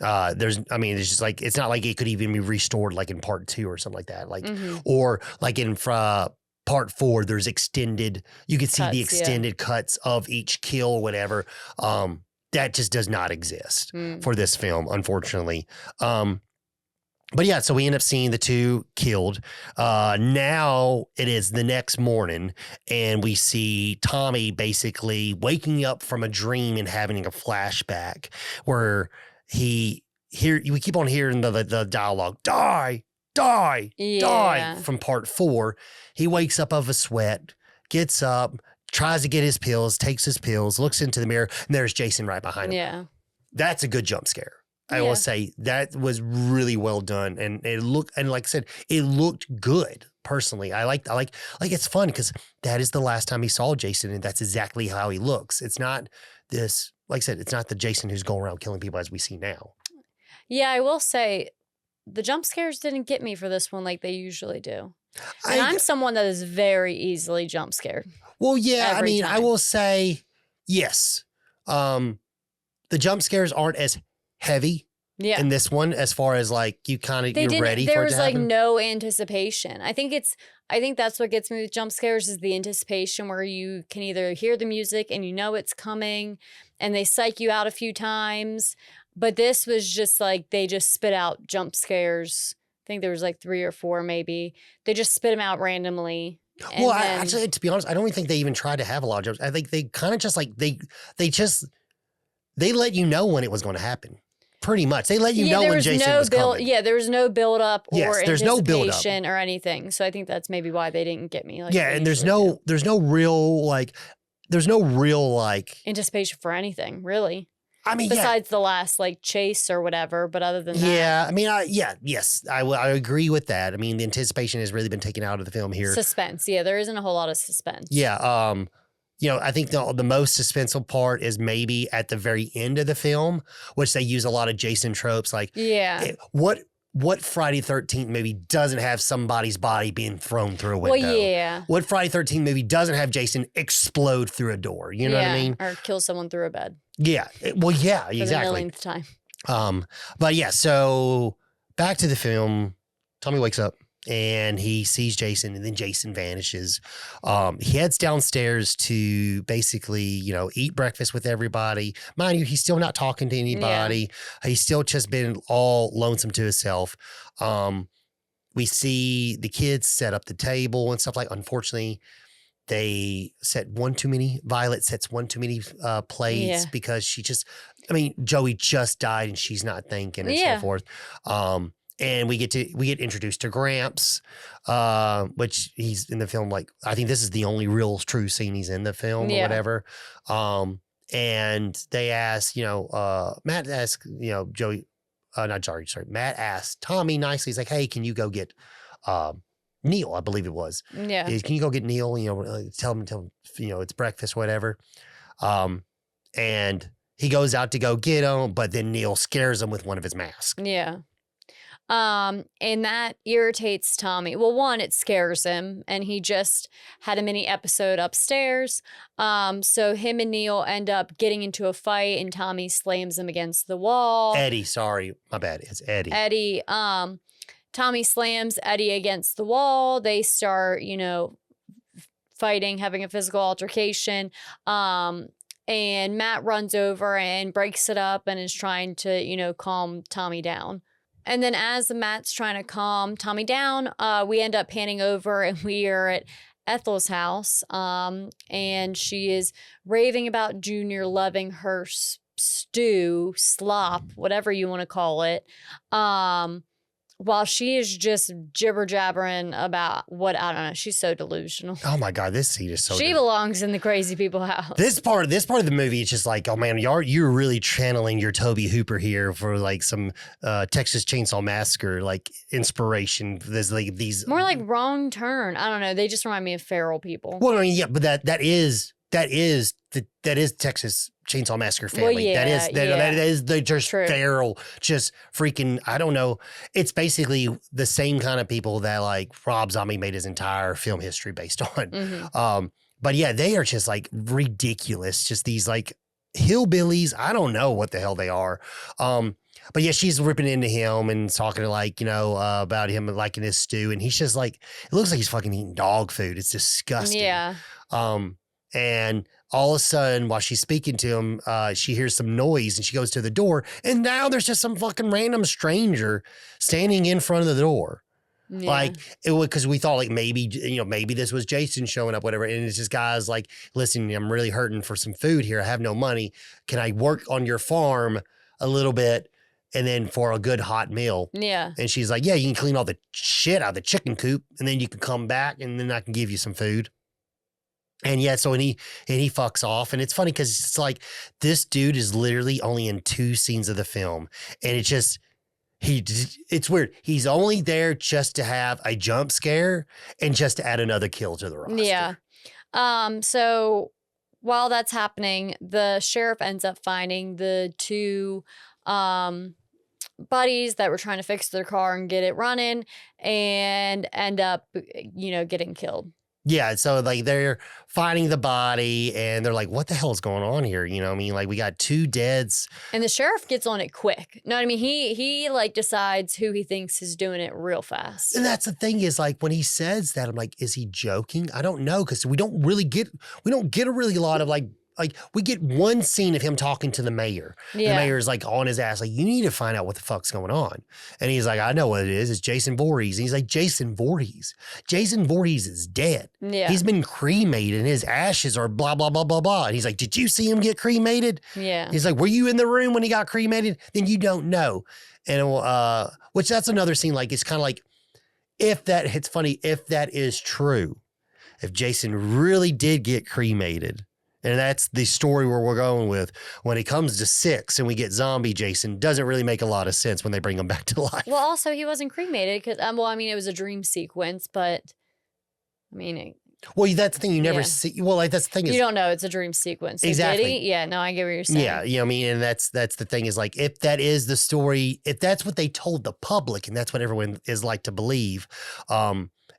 It's just like, it's not like it could even be restored like in part 2 or something like that. Like, or like in part 4, there's extended, you could see cuts, the extended cuts of each kill or whatever. That just does not exist for this film, unfortunately. But yeah, so we end up seeing the 2 killed. Now it is the next morning, and we see Tommy basically waking up from a dream and having a flashback where we keep on hearing the dialogue, die, from part 4. He wakes up of a sweat, gets up, tries to get his pills, takes his pills, looks into the mirror, and there's Jason right behind him. Yeah. That's a good jump scare. I will say that was really well done. And like I said, it looked good. Personally, I like it's fun because that is the last time he saw Jason, and that's exactly how he looks. It's not this, like I said, it's not the Jason who's going around killing people as we see now. Yeah, I will say the jump scares didn't get me for this one like they usually do. And I'm someone that is very easily jump scared. Well, yeah, time. I will say yes. The jump scares aren't as heavy in this one as far as like you're ready for it to happen. There was like no anticipation. I think that's what gets me with jump scares is the anticipation where you can either hear the music and you know it's coming and they psych you out a few times. But this was just like they just spit out jump scares. I think there was like 3 or 4 maybe. They just spit them out randomly. Well, actually, to be honest, I don't even think they even tried to have a lot of jumps. I think they kind of just like they let you know when it was going to happen. Pretty much, they let you know when Jason was coming. Yeah, there was no build up or there's no build up or anything. So I think that's maybe why they didn't get me. Like, and there's no real anticipation for anything really. I mean, besides the last like chase or whatever, but other than that, yes, I agree with that. I mean, the anticipation has really been taken out of the film here. Suspense, there isn't a whole lot of suspense. Yeah, I think the most suspenseful part is maybe at the very end of the film, which they use a lot of Jason tropes. Like, what Friday 13th movie doesn't have somebody's body being thrown through a window? Well, yeah. What Friday 13th movie doesn't have Jason explode through a door? You know what I mean? Or kill someone through a bed. Yeah. Well, yeah, exactly. For the millionth time. But yeah, so back to the film. Tommy wakes up and he sees Jason, and then Jason vanishes. He heads downstairs to basically, eat breakfast with everybody. Mind you, he's still not talking to anybody. Yeah. He's still just been all lonesome to himself. We see the kids set up the table and stuff like. Unfortunately, they set one too many. Violet sets one too many plates because Joey just died and she's not thinking and so forth. And we get introduced to Gramps, which he's in the film. Like, I think this is the only real true scene he's in the film or whatever. And they ask, Matt asks, Joey, Matt asked Tommy nicely. He's like, hey, can you go get Neil? I believe it was. Yeah. Can you go get Neil? Tell him, it's breakfast, whatever. And he goes out to go get him, but then Neil scares him with one of his masks. Yeah. And that irritates Tommy. Well, one, it scares him, and he just had a mini episode upstairs. So him and Neil end up getting into a fight, and Tommy slams him against the wall. Eddie, sorry, my bad. It's Eddie. Eddie, Tommy slams Eddie against the wall. They start, fighting, having a physical altercation. And Matt runs over and breaks it up and is trying to, calm Tommy down. And then as Matt's trying to calm Tommy down, we end up panning over and we are at Ethel's house. And she is raving about Junior loving her slop, whatever you want to call it. While she is just jibber jabbering about what, I don't know. She's so delusional. Oh my God, this scene is so. She belongs in the crazy people house. This part of the movie is just like, oh man, you're really channeling your Toby Hooper here for like some Texas Chainsaw Massacre like inspiration. There's like these more like Wrong Turn. I don't know. They just remind me of feral people. Well, I mean, yeah, but that is that is Texas Chainsaw Massacre family. Well, yeah, that is the just True. feral, just freaking. I don't know. It's basically the same kind of people that like Rob Zombie made his entire film history based on. Mm-hmm. But yeah, they are just like ridiculous. Just these like hillbillies. I don't know what the hell they are. But yeah, she's ripping into him and talking to like, about him liking his stew. And he's just like, it looks like he's fucking eating dog food. It's disgusting. Yeah. And all of a sudden, while she's speaking to him, she hears some noise and she goes to the door. And now there's just some fucking random stranger standing in front of the door. Yeah. Like it would, because we thought like maybe this was Jason showing up, whatever. And it's just guys like, listen, I'm really hurting for some food here. I have no money. Can I work on your farm a little bit? And then for a good hot meal. Yeah. And she's like, yeah, you can clean all the shit out of the chicken coop and then you can come back and then I can give you some food. And yeah, so and he fucks off. And it's funny because it's like this dude is literally only in 2 scenes of the film. And it's just, it's weird. He's only there just to have a jump scare and just to add another kill to the roster. Yeah. So while that's happening, the sheriff ends up finding the 2 buddies that were trying to fix their car and get it running and end up, getting killed. Yeah, so like they're finding the body and they're like, what the hell is going on here? You know what I mean? Like we got 2 deads. And the sheriff gets on it quick. No, I mean, he like decides who he thinks is doing it real fast. And that's the thing is like when he says that, I'm like, is he joking? I don't know because we don't get a really lot of like we get one scene of him talking to the mayor. Yeah. The mayor's like on his ass, like, you need to find out what the fuck's going on. And he's like, I know what it is. It's Jason Voorhees. And he's like, Jason Voorhees? Jason Voorhees is dead. Yeah. He's been cremated and his ashes are blah, blah, blah, blah, blah. And he's like, did you see him get cremated? Yeah. He's like, were you in the room when he got cremated? Then you don't know. And which that's another scene, like, it's kind of like, it's funny, if that is true, if Jason really did get cremated, and that's the story where we're going with. When it comes to 6 and we get zombie Jason, doesn't really make a lot of sense when they bring him back to life. Well, also, he wasn't cremated because, it was a dream sequence, but, well, that's the thing you never see. Well, like, that's the thing is. You don't know it's a dream sequence. So exactly. Did he? Yeah, no, I get what you're saying. Yeah, you know what I mean? And that's the thing is like, if that is the story, if that's what they told the public and that's what everyone is like to believe,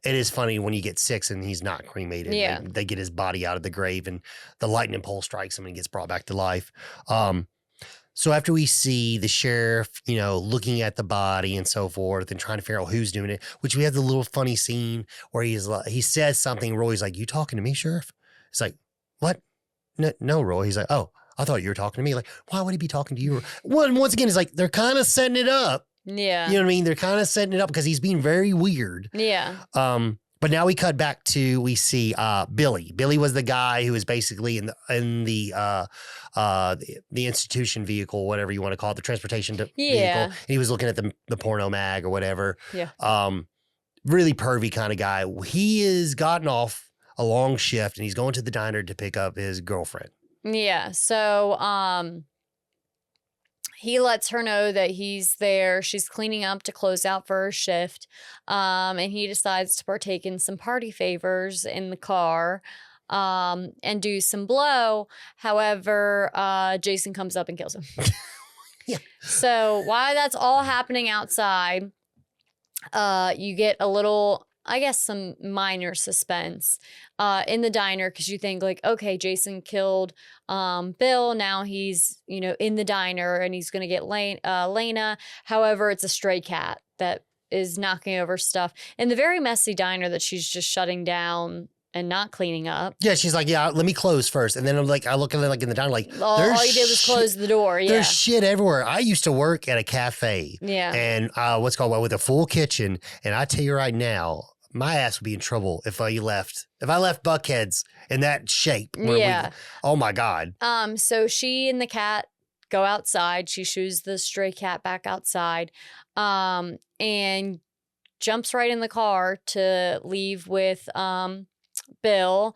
it is funny when you get 6 and he's not cremated. Yeah. They get his body out of the grave and the lightning pole strikes him and he gets brought back to life. So after we see the sheriff, looking at the body and so forth and trying to figure out who's doing it, which we have the little funny scene where he says something. Roy's like, you talking to me, Sheriff? It's like, what? No, Roy. He's like, oh, I thought you were talking to me. Like, why would he be talking to you? Well, and once again, it's like, they're kind of setting it up. Yeah. You know what I mean? They're kind of setting it up because he's being very weird. Yeah. But now we cut back to, we see Billy. Billy was the guy who was basically in the institution vehicle, whatever you want to call it, the transportation vehicle. And he was looking at the porno mag or whatever. Yeah. Really pervy kind of guy. He has gotten off a long shift and he's going to the diner to pick up his girlfriend. Yeah. So, he lets her know that he's there. She's cleaning up to close out for her shift. And he decides to partake in some party favors in the car and do some blow. However, Jason comes up and kills him. Yeah. So while that's all happening outside, you get a little, I guess, some minor suspense in the diner because you think like, okay, Jason killed Bill. Now he's, in the diner and he's going to get Lena. However, it's a stray cat that is knocking over stuff in the very messy diner that she's just shutting down and not cleaning up. Yeah, she's like, yeah, let me close first. And then I'm like, I look at it like in the diner, like, all you did was close the door. Yeah. There's shit everywhere. I used to work at a cafe. Yeah. And with a full kitchen. And I tell you right now, my ass would be in trouble if I left Buckhead's in that shape. Yeah. Oh my God. So she and the cat go outside. She shoos the stray cat back outside, and jumps right in the car to leave with Bill,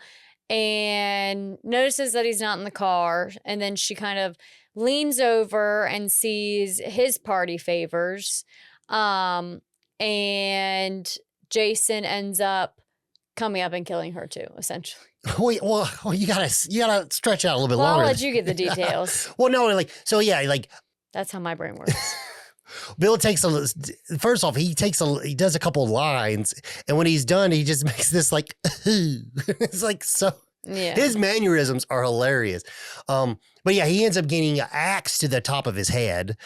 and notices that he's not in the car. And then she kind of leans over and sees his party favors, and Jason ends up coming up and killing her too, essentially. Wait, well, you gotta stretch out a little bit Well, longer. I'll let you get the details. Well, no, like, so yeah, like, That's how my brain works. Bill takes first off, he does a couple lines, and when he's done, he just makes this like, it's like so. Yeah. His mannerisms are hilarious. But yeah, he ends up getting an axe to the top of his head,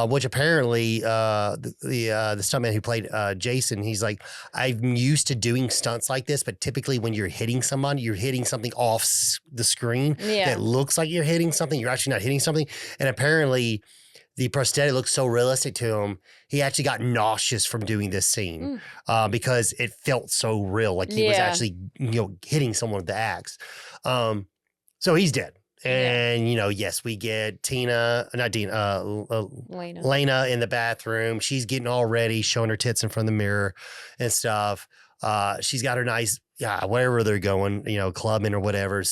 which apparently the stuntman who played Jason, he's like, I'm used to doing stunts like this, but typically when you're hitting somebody, you're hitting something off the screen that looks like you're hitting something. You're actually not hitting something. And apparently the prosthetic looks so realistic to him, he actually got nauseous from doing this scene because it felt so real, like he was actually, hitting someone with the axe. So he's dead. And, yes, we get Lena in the bathroom. She's getting all ready, showing her tits in front of the mirror and stuff. She's got her nice, wherever they're going, clubbing or whatever,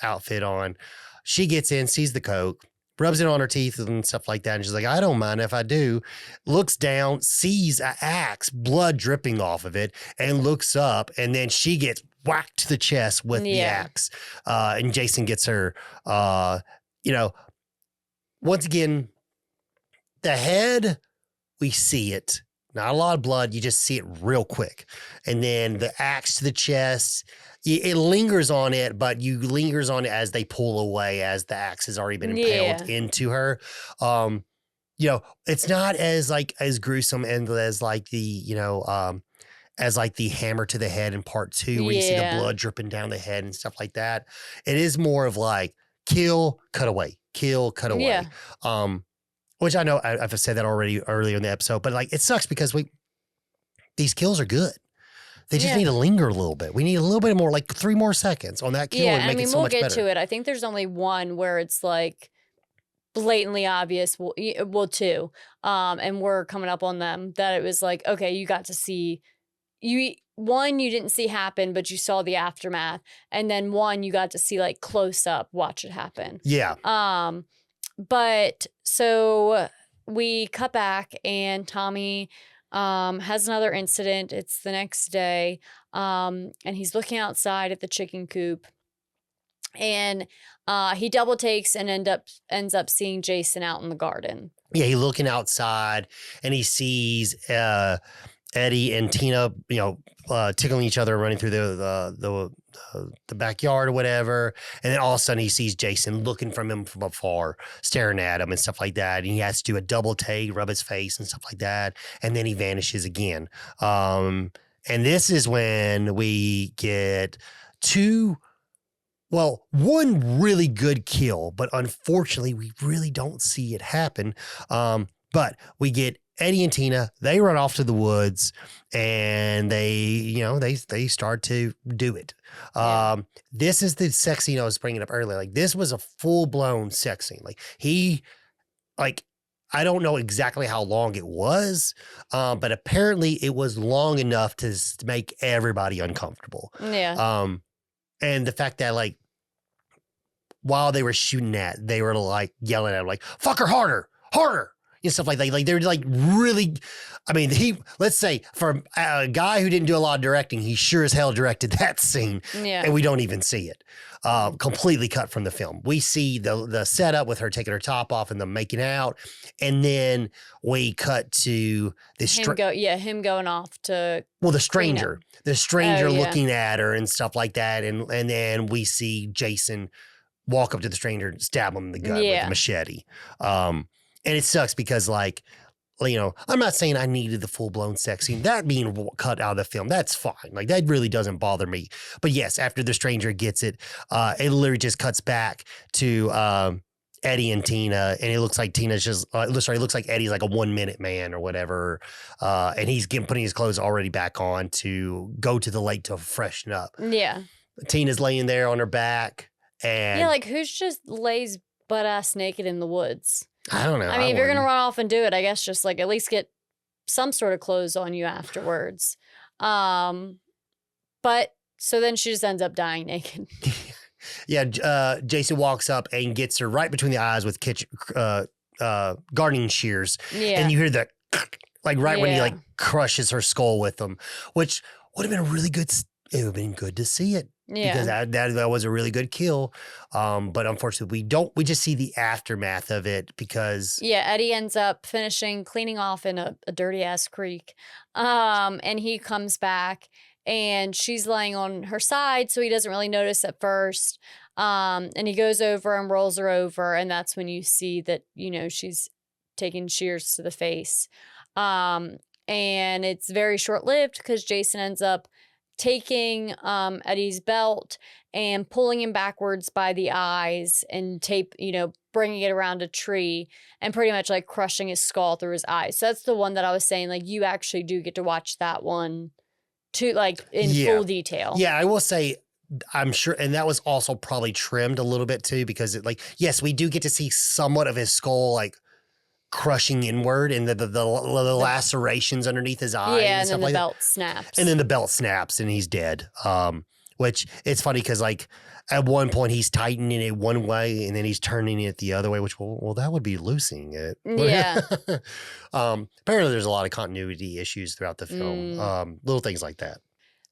outfit on. She gets in, sees the coke, rubs it on her teeth and stuff like that. And she's like, I don't mind if I do. Looks down, sees an axe, blood dripping off of it, and looks up. And then she gets whacked to the chest with the axe. And Jason gets her, once again, the head, we see it. Not a lot of blood. You just see it real quick. And then the axe to the chest, it lingers on it, but you lingers on it as they pull away, as the axe has already been impaled into her. It's not as gruesome and as like the, as like the hammer to the head in part 2, where you see the blood dripping down the head and stuff like that. It is more of like kill, cut away, kill, cut away. Yeah. Which I know I've said that already earlier in the episode, but like it sucks because these kills are good. They just need to linger a little bit. We need a little bit more, like 3 more seconds on that kill. Yeah, and make it so we'll much get better. to it. I think there's only one where it's like blatantly obvious. Well, 2, and we're coming up on them that it was like, okay, you got to see one you didn't see happen, but you saw the aftermath, and then one you got to see like close up, watch it happen. Yeah. But so we cut back and Tommy has another incident. It's the next day. And he's looking outside at the chicken coop, and he double takes and ends up seeing Jason out in the garden. Yeah, he's looking outside and he sees Eddie and Tina, tickling each other, running through the backyard or whatever. And then all of a sudden he sees Jason looking from him from afar, staring at him and stuff like that. And he has to do a double take, rub his face and stuff like that. And then he vanishes again. And this is when we get one really good kill, but unfortunately we really don't see it happen. But we get Eddie and Tina, they run off to the woods and they start to do it. This is the sex scene I was bringing up earlier. Like this was a full blown sex scene. I don't know exactly how long it was, but apparently it was long enough to make everybody uncomfortable. Yeah. And the fact that while they were shooting they were yelling at him fuck her harder. And stuff like that. Like they're really, let's say for a guy who didn't do a lot of directing, he sure as hell directed that scene. Yeah. And we don't even see it. Completely cut from the film. We see the setup with her taking her top off and them making out. And then we cut to this him going off to the stranger. The stranger looking at her and stuff like that. And then we see Jason walk up to the stranger and stab him in the gut with a machete. And it sucks because, I'm not saying I needed the full-blown sex scene. That being cut out of the film, that's fine. That really doesn't bother me. But yes, after the stranger gets it, it literally just cuts back to Eddie and Tina, and it looks like Tina's just, it looks like Eddie's like a 1-minute man or whatever. And he's putting his clothes already back on to go to the lake to freshen up. Yeah. Tina's laying there on her back. And who's just lays butt-ass naked in the woods? I don't know. If you're going to run off and do it, I guess just at least get some sort of clothes on you afterwards. But so then she just ends up dying naked. Yeah. Jason walks up and gets her right between the eyes with gardening shears. Yeah. And you hear the when he crushes her skull with them, which would have been really good. It would have been good to see it. because that was a really good kill. But unfortunately, we just see the aftermath of it because Eddie ends up cleaning off in a dirty ass creek, and he comes back and she's laying on her side, so he doesn't really notice at first. And he goes over and rolls her over, and that's when you see that she's taking shears to the face. And it's very short lived because Jason ends up taking Eddie's belt and pulling him backwards by the eyes and bringing it around a tree and pretty much like crushing his skull through his eyes. So that's the one that I was saying, like, you actually do get to watch that one to like in full detail. Yeah, I will say, I'm sure, and that was also probably trimmed a little bit too, because yes, we do get to see somewhat of his skull like crushing inward and the lacerations underneath his eyes. Yeah, and stuff then the like belt that. snaps. And then the belt snaps and he's dead. Which it's funny because like at one point he's tightening it one way and then he's turning it the other way, which that would be loosing it. Yeah. Apparently there's a lot of continuity issues throughout the film. Little things like that.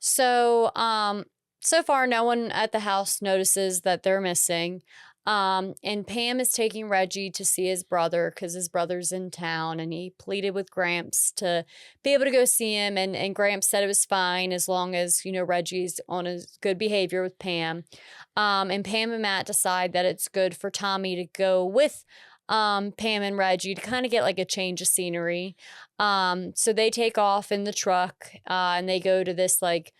So, so far no one at the house notices that they're missing. And Pam is taking Reggie to see his brother because his brother's in town, and he pleaded with Gramps to be able to go see him. And Gramps said it was fine as long as, Reggie's on a good behavior with Pam. And Pam and Matt decide that it's good for Tommy to go with Pam and Reggie to kind of get like a change of scenery. So they take off in the truck and they go to this like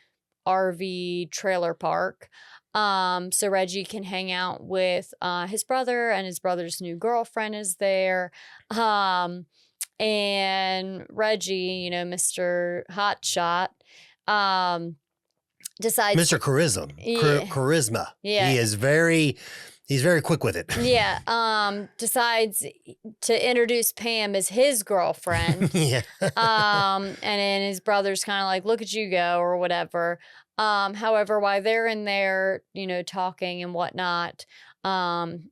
RV trailer park. So Reggie can hang out with his brother, and his brother's new girlfriend is there. And Reggie, Mr. Hotshot, decides Mr. Charisma. Charisma. Yeah. He's very quick with it. Yeah. Decides to introduce Pam as his girlfriend. Yeah. And then his brother's kind of like, look at you go, or whatever. However, while they're in there, talking and whatnot, and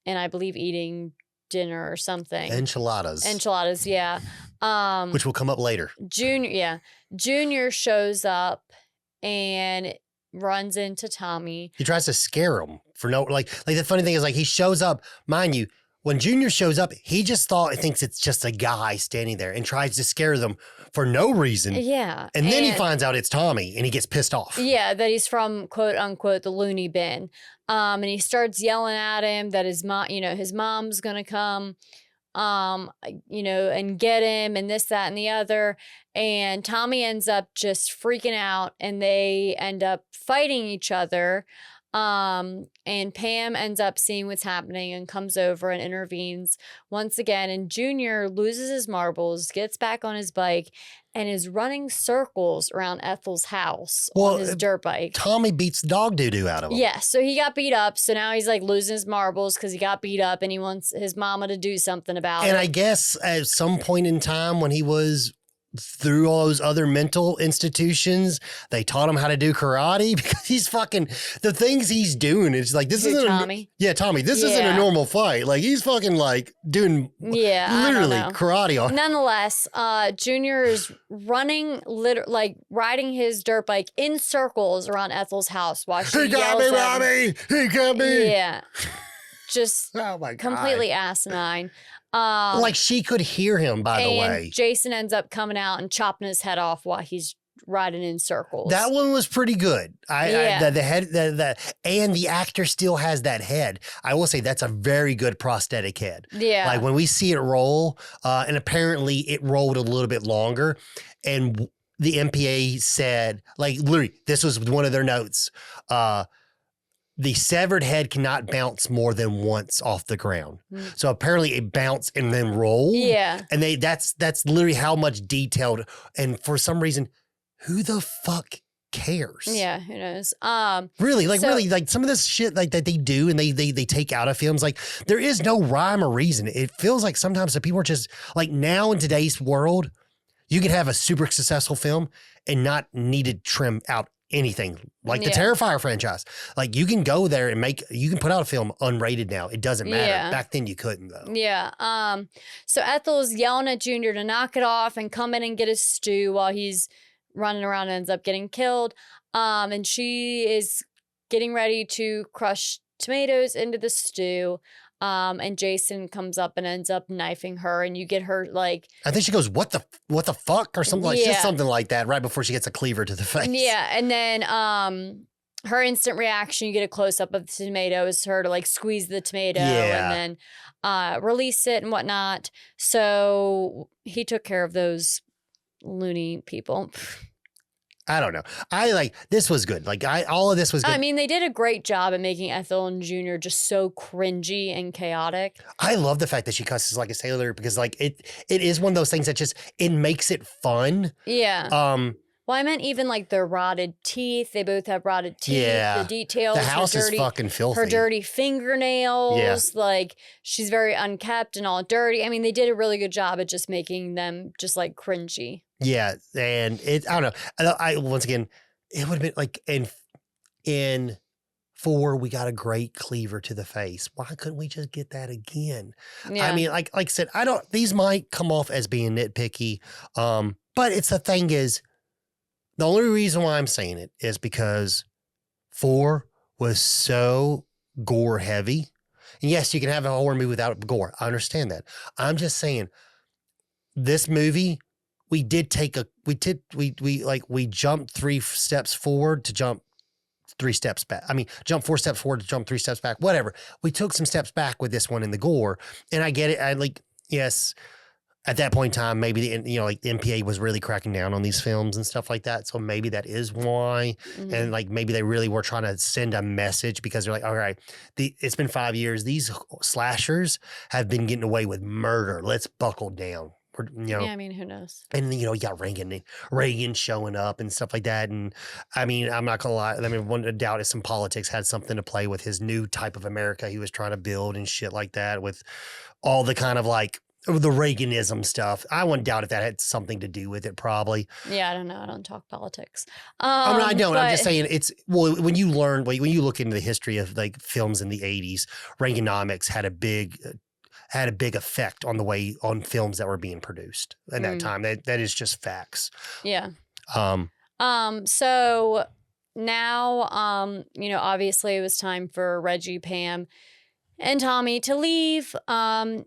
I believe eating dinner or something. Enchiladas, yeah. Which will come up later. Junior shows up and runs into Tommy. He tries to scare him for like the funny thing is like he shows up, mind you, when Junior shows up, he thinks it's just a guy standing there and tries to scare them for no reason. Yeah. And then he finds out it's Tommy and he gets pissed off. Yeah, that he's from quote unquote the loony bin. And he starts yelling at him that his mom's gonna come and get him and this, that, and the other. And Tommy ends up just freaking out and they end up fighting each other. And Pam ends up seeing what's happening and comes over and intervenes once again. And Junior loses his marbles, gets back on his bike, and is running circles around Ethel's house on his dirt bike. Tommy beats dog doo-doo out of him. Yeah, so he got beat up. So now he's like losing his marbles because he got beat up and he wants his mama to do something about it. And I guess at some point in time when he was through all those other mental institutions, they taught him how to do karate because he's fucking the things he's doing. It's like this isn't Tommy. Tommy. This isn't a normal fight. Like he's fucking like doing literally karate on. Nonetheless, Junior is running riding his dirt bike in circles around Ethel's house while she He got me, Robbie. He got me. Yeah, just oh my God. Completely asinine. Like she could hear him, by the way. Jason ends up coming out and chopping his head off while he's riding in circles. That one was pretty good. The head, and the actor still has that head. I will say that's a very good prosthetic head. Yeah. Like when we see it roll, and apparently it rolled a little bit longer, and the MPA said, like literally, this was one of their notes. The severed head cannot bounce more than once off the ground. So apparently it bounced and then rolled. Yeah. And that's literally how much detailed. And for some reason, who the fuck cares? Yeah, who knows? Really, like some of this shit like that they do and they take out of films, like there is no rhyme or reason. It feels like sometimes the people are just like now in today's world, you can have a super successful film and not need to trim out anything like the Terrifier franchise. Like you can go there and you can put out a film unrated now. It doesn't matter. Yeah. Back then you couldn't though. Yeah. So Ethel's yelling at Junior to knock it off and come in and get his stew while he's running around and ends up getting killed. And she is getting ready to crush tomatoes into the stew. And Jason comes up and ends up knifing her, and you get her like. I think she goes, "What the fuck?" or something like just something like that, right before she gets a cleaver to the face. Yeah, and then her instant reaction, you get a close up of the tomato, is her to like squeeze the tomato and then release it and whatnot. So he took care of those loony people. I don't know. This was good. All of this was good. I mean, they did a great job at making Ethel and Junior just so cringy and chaotic. I love the fact that she cusses like a sailor because it is one of those things that just, it makes it fun. Yeah. Well, I meant even like their rotted teeth. They both have rotted teeth. Yeah. The details. The house is fucking filthy. Her dirty fingernails. Yeah. Like she's very unkept and all dirty. I mean, they did a really good job at just making them just like cringy. Yeah, and I don't know. Once again, it would have been like in 4 we got a great cleaver to the face. Why couldn't we just get that again? Yeah. I mean, like I said, these might come off as being nitpicky, but it's the thing is, the only reason why I'm saying it is because 4 was so gore heavy. And yes, you can have a horror movie without gore. I understand that. I'm just saying this movie, we jumped 3 steps forward to jump 3 steps back. I mean, jump 4 steps forward to jump 3 steps back, whatever. We took some steps back with this one in the gore. And I get it. Yes, at that point in time, maybe the MPA was really cracking down on these films and stuff like that. So maybe that is why. Mm-hmm. And maybe they really were trying to send a message because they're like, all right, it's been 5 years. These slashers have been getting away with murder. Let's buckle down. Yeah, I mean, who knows? And you got Reagan showing up and stuff like that. And I mean, I'm not gonna lie. I mean, one doubt is some politics had something to play with his new type of America he was trying to build and shit like that, with all the kind of the Reaganism stuff. I wouldn't doubt if that had something to do with it, probably. Yeah, I don't know. I don't talk politics. I mean, I don't. I'm just saying when you look into the history of films in the 80s, Reaganomics had a big effect on the way on films that were being produced at that time. That is just facts. Yeah. So now, obviously it was time for Reggie, Pam, and Tommy to leave. And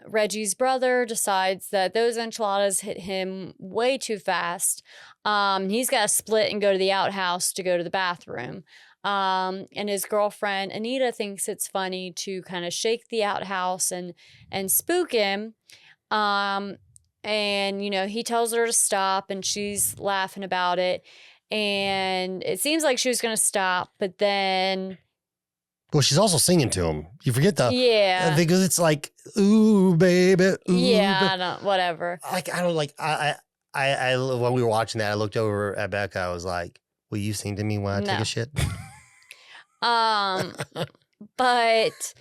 Reggie's brother decides that those enchiladas hit him way too fast. He's got to split and go to the outhouse to go to the bathroom. And his girlfriend, Anita, thinks it's funny to kind of shake the outhouse and spook him. And, he tells her to stop and she's laughing about it. And it seems like she was going to stop, but then... Well, she's also singing to him. You forget that. Yeah. Because it's like, ooh, baby. Ooh, yeah, I don't, whatever. When we were watching that, I looked over at Becca. I was like, will you sing to me when I take a shit? But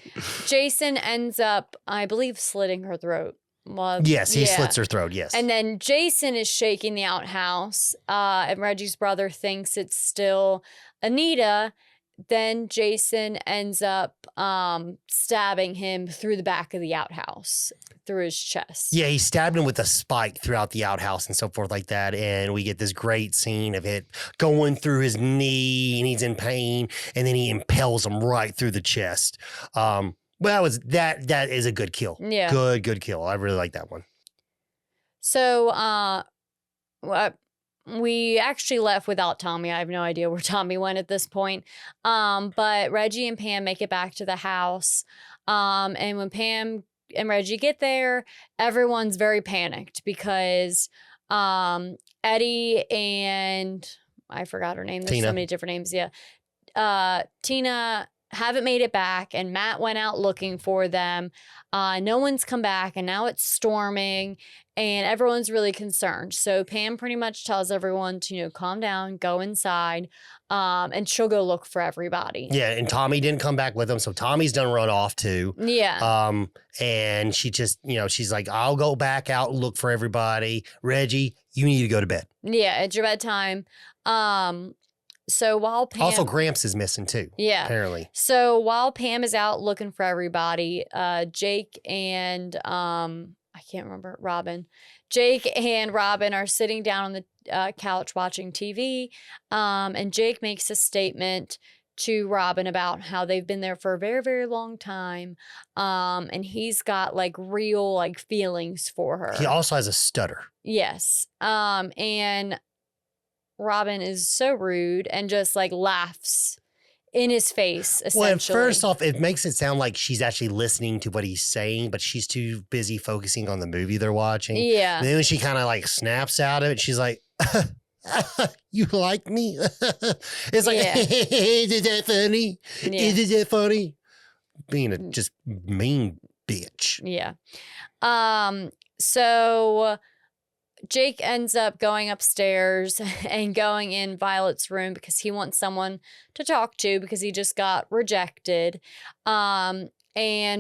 Jason ends up, I believe, slitting her throat. Well, yes, he slits her throat, yes. And then Jason is shaking the outhouse, and Reggie's brother thinks it's still Anita. Then Jason ends up stabbing him through the back of the outhouse, through his chest. Yeah, he stabbed him with a spike throughout the outhouse and so forth like that. And we get this great scene of it going through his knee and he's in pain. And then he impales him right through the chest. Well, that is a good kill. Yeah. Good kill. I really like that one. So, we actually left without Tommy. I have no idea where Tommy went at this point. But Reggie and Pam make it back to the house. And when Pam and Reggie get there, everyone's very panicked because Eddie and I forgot her name. There's Tina. So many different names. Yeah. Tina haven't made it back, and Matt went out looking for them. No one's come back, and now it's storming, and everyone's really concerned. So Pam pretty much tells everyone to, calm down, go inside, and she'll go look for everybody. Yeah, and Tommy didn't come back with them, so Tommy's done run off too. Yeah. And she just, she's like, I'll go back out and look for everybody. Reggie, you need to go to bed. Yeah, it's your bedtime. So while Pam... Also, Gramps is missing too. Yeah. Apparently. So while Pam is out looking for everybody, Jake and... I can't remember, Robin. Jake and Robin are sitting down on couch watching TV. And Jake makes a statement to Robin about how they've been there for a very, very long time. And he's got like real like feelings for her. He also has a stutter. Yes. And Robin is so rude and just like laughs in his face, essentially. Well, first off, it makes it sound like she's actually listening to what he's saying, but she's too busy focusing on the movie they're watching. Yeah. And then when she kind of like snaps out of it, she's like, you like me? It's like, is that funny? Yeah. Is that funny? Being a just mean bitch. Yeah. So Jake ends up going upstairs and going in Violet's room because he wants someone to talk to because he just got rejected. And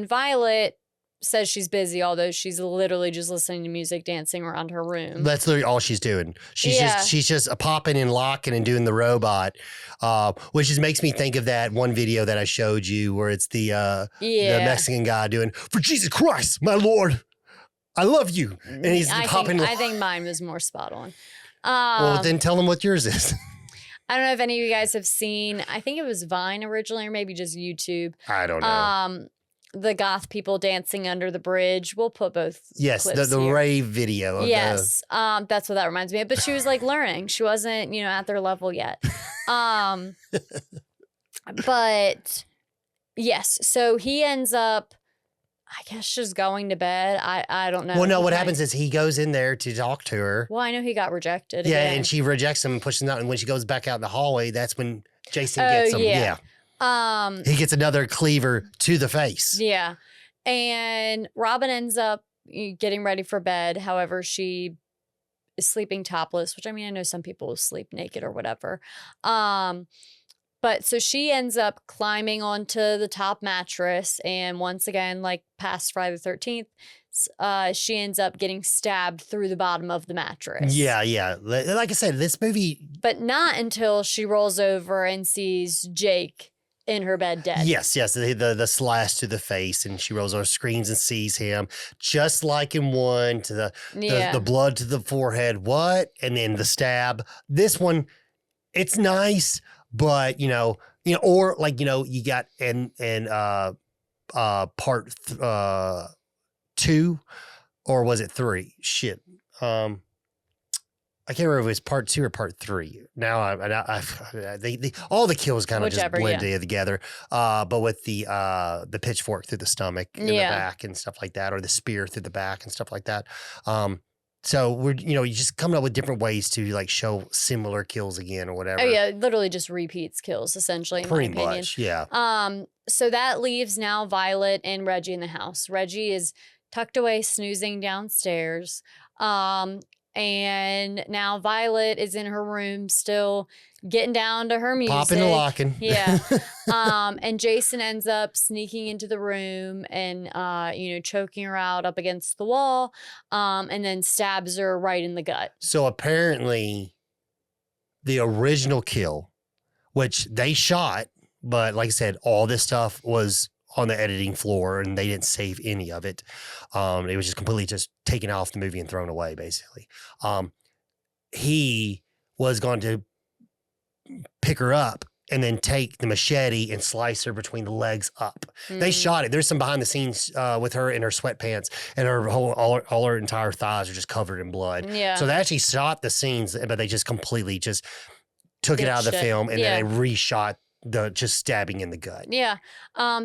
Violet says she's busy, although she's literally just listening to music, dancing around her room. That's literally all she's doing. She's just popping and locking and doing the robot, which just makes me think of that one video that I showed you where it's the Mexican guy doing, "For Jesus Christ, my Lord, I love you," and he's popping. I think mine was more spot on. Well, then tell them what yours is. I don't know if any of you guys have seen. I think it was Vine originally, or maybe just YouTube. I don't know. The goth people dancing under the bridge. We'll put both. Yes, clips the here. rave video. Yes, that's what that reminds me of. But she was like learning. She wasn't, at their level yet. But yes, so he ends up, I guess, just going to bed. I don't know. Well, no, what happens is he goes in there to talk to her. Well, I know he got rejected. Yeah, again. and she rejects him and pushes him out. And when she goes back out in the hallway, that's when Jason gets him. Yeah. He gets another cleaver to the face. Yeah. And Robin ends up getting ready for bed. However, she is sleeping topless, which I know some people sleep naked or whatever. But so she ends up climbing onto the top mattress. And once again, like past Friday the 13th, she ends up getting stabbed through the bottom of the mattress. Yeah. Like I said, this movie. But not until she rolls over and sees Jake in her bed dead. Yes. The slash to the face, and she rolls over, screams, and sees him, just like in one, to the blood to the forehead. What? And then the stab. This one, it's nice, but or like you got in part 2, or was it 3? Shit. I can't remember if it was part 2 or part 3. Now, all the kills kind of just blend together. But with the pitchfork through the stomach and the back and stuff like that, or the spear through the back and stuff like that. So we're you just coming up with different ways to like show similar kills again or whatever. Oh yeah, literally just repeats kills essentially. In Pretty my opinion. much, yeah. So that leaves now Violet and Reggie in the house. Reggie is tucked away, snoozing downstairs. And now Violet is in her room still getting down to her music. Popping and locking. Yeah. And Jason ends up sneaking into the room and, choking her out up against the wall, and then stabs her right in the gut. So apparently the original kill, which they shot, but like I said, all this stuff was on the editing floor and they didn't save any of it. It was just completely just taken off the movie and thrown away, basically. He was going to pick her up and then take the machete and slice her between the legs up. They shot it. There's some behind the scenes with her in her sweatpants, and her all her entire thighs are just covered in blood. Yeah. So they actually shot the scenes, but they just completely just took it out of the film, and then they reshot the just stabbing in the gut. Yeah.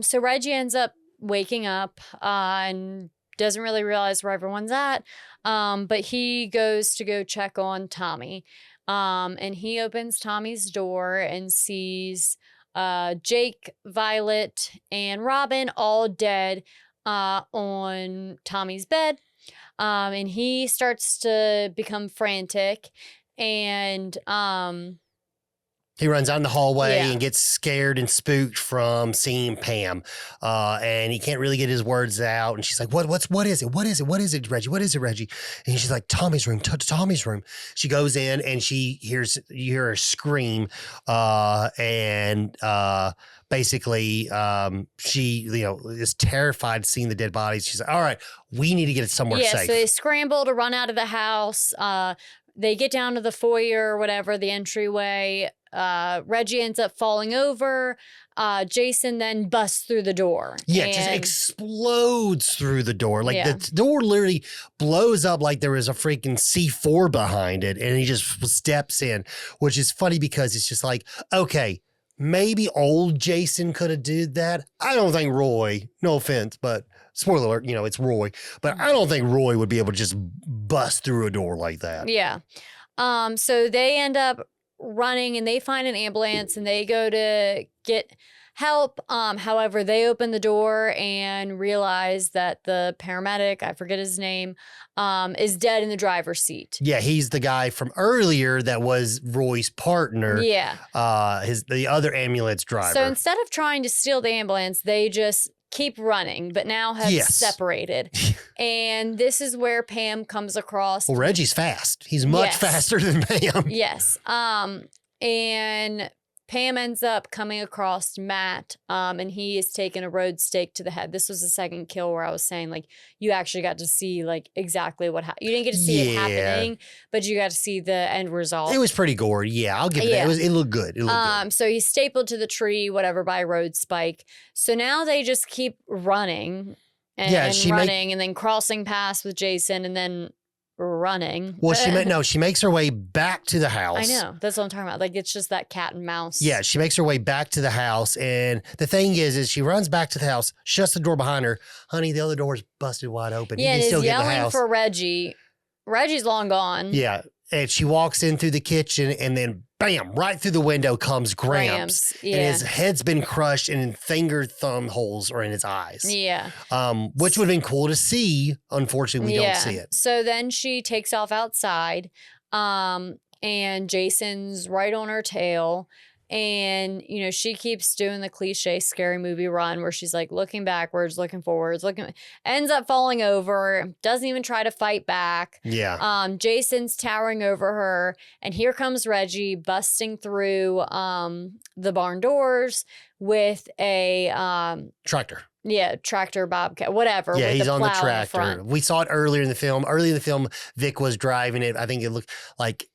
So Reggie ends up waking up and doesn't really realize where everyone's at. But he goes to go check on Tommy. And he opens Tommy's door and sees Jake, Violet, and Robin all dead on Tommy's bed. And he starts to become frantic, and he runs out in the hallway and gets scared and spooked from seeing Pam. And he can't really get his words out. And she's like, what is it? What is it? What is it, Reggie? What is it, Reggie? And she's like, Tommy's room, Tommy's room. She goes in and you hear her scream. Basically, she, is terrified seeing the dead bodies. She's like, all right, we need to get it somewhere safe. So they scramble to run out of the house. they get down to the foyer or whatever, the entryway. Reggie ends up falling over. Jason then busts through the door. Yeah, just explodes through the door. Like Yeah. the door literally blows up like there was a freaking C4 behind it, and he just steps in, which is funny because it's just like, okay, maybe old Jason could have did that. I don't think Roy, no offense, but spoiler alert, you know, it's Roy, but I don't think Roy would be able to just bust through a door like that. Yeah. So they end up running and they find an ambulance and they go to get help. However, they open the door and realize that the paramedic, I forget his name, is dead in the driver's seat. Yeah, he's the guy from earlier that was Roy's partner. Yeah. The other ambulance driver. So instead of trying to steal the ambulance, they just keep running, but now have separated. And this is where Pam comes across. Well, Reggie's fast. He's much faster than Pam. Yes. And Pam ends up coming across Matt, and he is taking a road stake to the head. This was the second kill where I was saying, like, you actually got to see, like, exactly what happened. You didn't get to see it happening, but you got to see the end result. It was pretty gory. Yeah, I'll give it that. It looked good. It looked good. So he's stapled to the tree, whatever, by a road spike. So now they just keep running and running and then crossing paths with Jason and then running. Well, she makes her way back to the house. I know. That's what I'm talking about. Like, it's just that cat and mouse. Yeah, she makes her way back to the house. And the thing is she runs back to the house, shuts the door behind her. Honey, the other door's busted wide open. Yeah, and is yelling for Reggie. Reggie's long gone. Yeah. And she walks in through the kitchen and then bam, right through the window comes Gramps. Yeah. And his head's been crushed and thumb holes are in his eyes. Yeah. Which would have been cool to see. Unfortunately, we don't see it. So then she takes off outside, and Jason's right on her tail. And, you know, she keeps doing the cliche scary movie run where she's like looking backwards, looking forwards, ends up falling over, doesn't even try to fight back. Yeah. Jason's towering over her. And here comes Reggie busting through the barn doors with a tractor. Yeah, tractor, bobcat, whatever. Yeah, he's on the tractor. tractor. We saw it earlier in the film. Early in the film, Vic was driving it. I think it looked like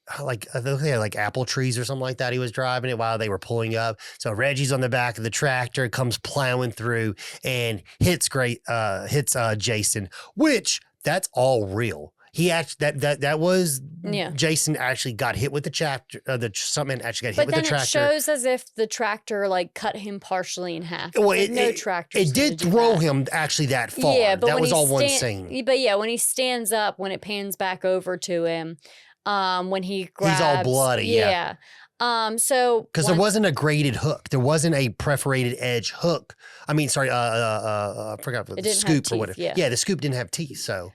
apple trees or something like that. He was driving it while they were pulling up. So Reggie's on the back of the tractor, comes plowing through and hits Jason, which that's all real. He actually that was Jason actually got hit with the tractor. Something actually got hit with the tractor. But then it shows as if the tractor like cut him partially in half. Well, no tractor. It did throw him actually that far. Yeah, but that was all one scene. But yeah, when he stands up, when it pans back over to him, when he grabs, he's all bloody. Yeah. So because there wasn't a graded hook, there wasn't a perforated edge hook. I mean, sorry, I forgot the scoop or whatever. Yeah, the scoop didn't have teeth. So.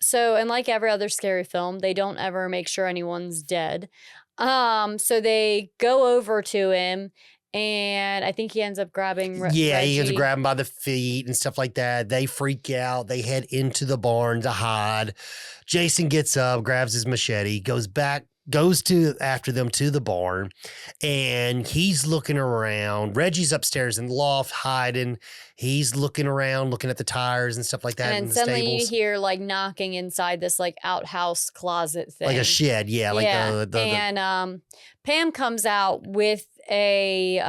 So, and like every other scary film, they don't ever make sure anyone's dead. So they go over to him, and I think he ends up grabbing Reggie. He ends up grabbing him by the feet and stuff like that. They freak out. They head into the barn to hide. Jason gets up, grabs his machete, goes after them to the barn, and he's looking around. Reggie's upstairs in the loft hiding. He's looking around, looking at the tires and stuff like that. And in the suddenly stables. you hear like knocking inside this like outhouse closet thing. Like a shed, yeah. And Pam comes out with a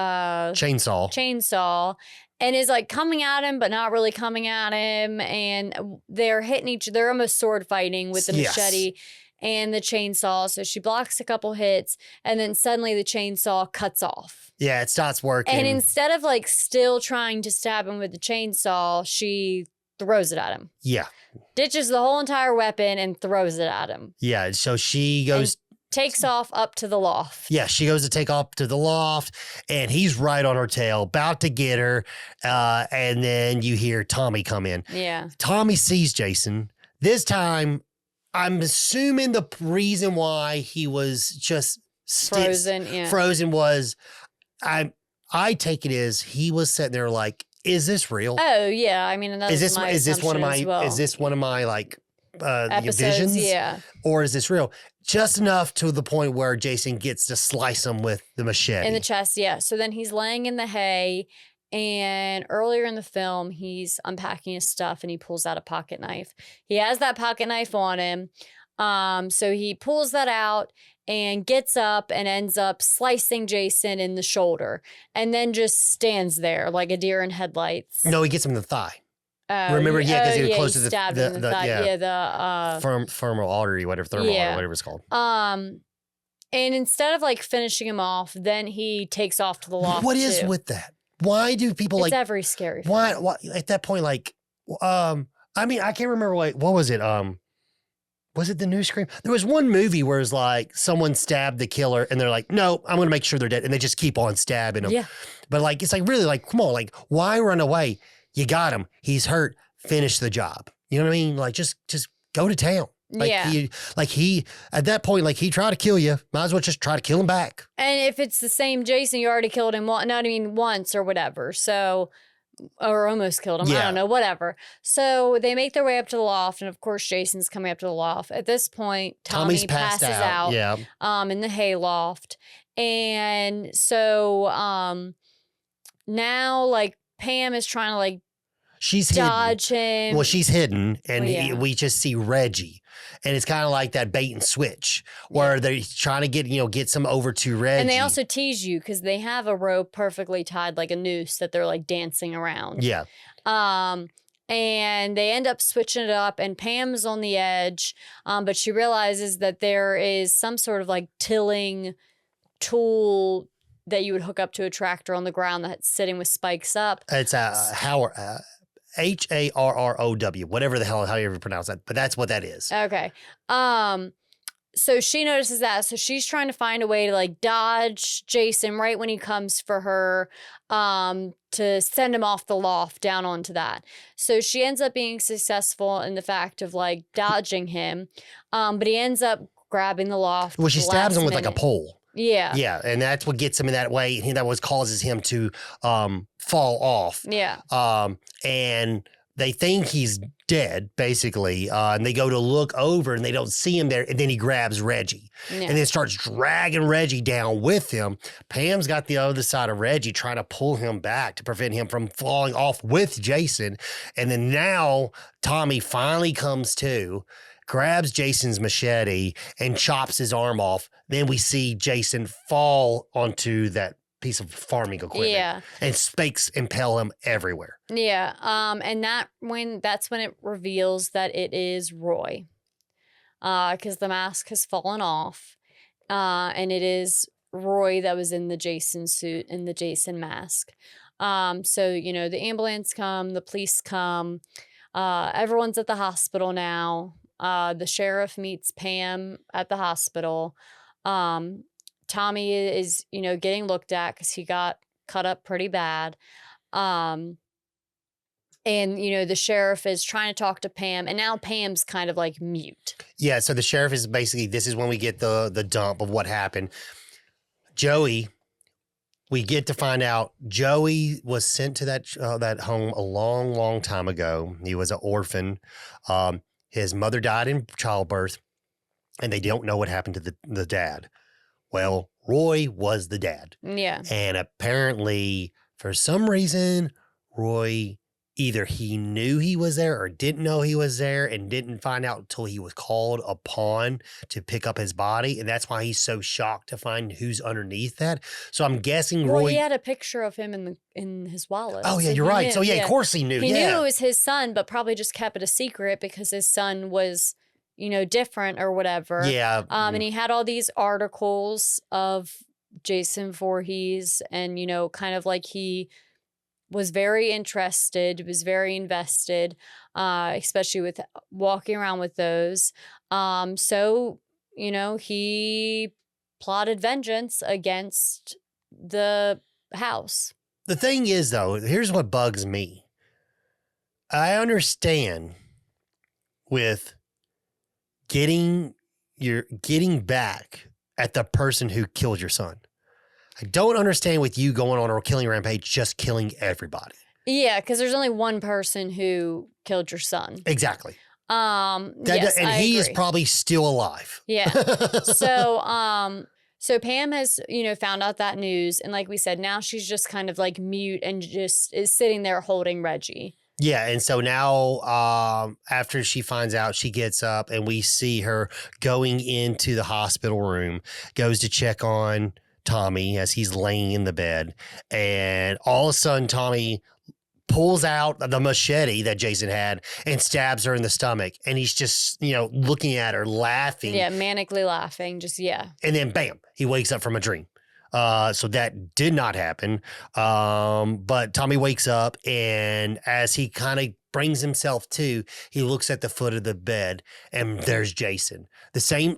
chainsaw. And is like coming at him, but not really coming at him. And they're hitting they're almost sword fighting with the machete and the chainsaw. So she blocks a couple hits, and then suddenly the chainsaw cuts off. Yeah, it stops working. And instead of like still trying to stab him with the chainsaw, she throws it at him. Yeah. Ditches the whole entire weapon and throws it at him. Yeah, so she goes... takes off up to the loft. Yeah, she goes to take off to the loft, and he's right on her tail, about to get her. And then you hear Tommy come in. Yeah. Tommy sees Jason. This time... I'm assuming the reason why he was just frozen was, I take it as he was sitting there like, is this real? Oh yeah, I mean, is this one of my like episodes, visions? Yeah, or is this real? Just enough to the point where Jason gets to slice him with the machete in the chest. Yeah, so then he's laying in the hay. And earlier in the film, he's unpacking his stuff and he pulls out a pocket knife. He has that pocket knife on him. So he pulls that out and gets up and ends up slicing Jason in the shoulder and then just stands there like a deer in headlights. No, he gets him in the thigh. Oh, Remember, because he was close to the stabbed him in the thigh. yeah, femoral artery, whatever, thermal artery, whatever it's called. And instead of like finishing him off, then he takes off to the loft. What is with that? Why do people it's every scary film. Why at that point, like, I mean, I can't remember what was it? Was it the new Scream? There was one movie where it's like someone stabbed the killer and they're like, no, I'm going to make sure they're dead. And they just keep on stabbing them. Yeah. But like, it's like, really, like, come on, like, why run away? You got him. He's hurt. Finish the job. You know what I mean? Like, just go to town. Like, he, at that point, like, he tried to kill you. Might as well just try to kill him back. And if it's the same Jason, you already killed him once or whatever. So, or almost killed him. Yeah. I don't know, whatever. So they make their way up to the loft. And of course, Jason's coming up to the loft. At this point, Tommy passes out in the hay loft. And so now, like, Pam is trying to, like, she's dodge him. Well, she's hidden, and we just see Reggie. And it's kind of like that bait and switch where they're trying to get some over to Reggie. And they also tease you because they have a rope perfectly tied like a noose that they're like dancing around. Yeah. And they end up switching it up, and Pam's on the edge, but she realizes that there is some sort of like tilling tool that you would hook up to a tractor on the ground that's sitting with spikes up. It's a Howard. Harrow, whatever the hell, how you ever pronounce that, but that's what that is. Okay. So she notices that, so she's trying to find a way to like dodge Jason right when he comes for her, to send him off the loft down onto that. So she ends up being successful in the fact of like dodging him, but he ends up grabbing the loft. Well, she stabs him with like a pole. Yeah. Yeah, and that's what gets him in that way. That was causes him to fall off. Yeah. And they think he's dead, basically. And they go to look over and they don't see him there. And then he grabs Reggie and then starts dragging Reggie down with him. Pam's got the other side of Reggie trying to pull him back to prevent him from falling off with Jason. And then now Tommy finally comes to, grabs Jason's machete and chops his arm off. Then we see Jason fall onto that piece of farming equipment and spikes impale him everywhere. Yeah. And that's when it reveals that it is Roy. Because the mask has fallen off. And it is Roy that was in the Jason suit and the Jason mask. So, the ambulance come, the police come, everyone's at the hospital now. The sheriff meets Pam at the hospital. Tommy is, getting looked at because he got cut up pretty bad. And, the sheriff is trying to talk to Pam, and now Pam's kind of like mute. Yeah, so the sheriff is basically, this is when we get the dump of what happened. Joey, we get to find out Joey was sent to that home a long, long time ago. He was an orphan. His mother died in childbirth, and they don't know what happened to the dad. Well, Roy was the dad. Yeah. And apparently, for some reason, Roy, either he knew he was there or didn't know he was there and didn't find out until he was called upon to pick up his body. And that's why he's so shocked to find who's underneath that. So I'm guessing Roy... Well, he had a picture of him in his wallet. Oh, yeah, you're right. So, of course he knew. He knew it was his son, but probably just kept it a secret because his son was... different or whatever. Yeah. And he had all these articles of Jason Voorhees and, kind of like he was very interested, was very invested, especially with walking around with those. So, he plotted vengeance against the house. The thing is, though, here's what bugs me. I understand with getting back at the person who killed your son. I don't understand with you going on a killing rampage, just killing everybody. Yeah, because there's only one person who killed your son. Exactly. Yes, he is probably still alive. Yeah. So Pam has, found out that news, and like we said, now she's just kind of like mute and just is sitting there holding Reggie. Yeah, and so now after she finds out, she gets up and we see her going into the hospital room, goes to check on Tommy as he's laying in the bed. And all of a sudden, Tommy pulls out the machete that Jason had and stabs her in the stomach. And he's just, looking at her, laughing. Yeah, manically laughing. Just, yeah. And then, bam, he wakes up from a dream. So that did not happen. But Tommy wakes up, and as he kind of brings himself to, he looks at the foot of the bed, and there's Jason. The same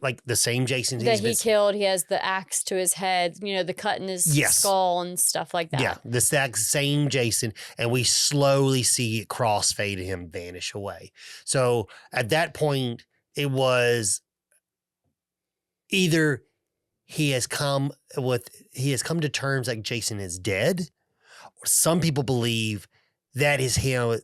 Jason that he killed. He has the axe to his head, the cut in his skull and stuff like that. Yeah, the exact same Jason. And we slowly see it crossfade and him vanish away. So at that point, it was either he has come to terms like Jason is dead. Or some people believe that is him,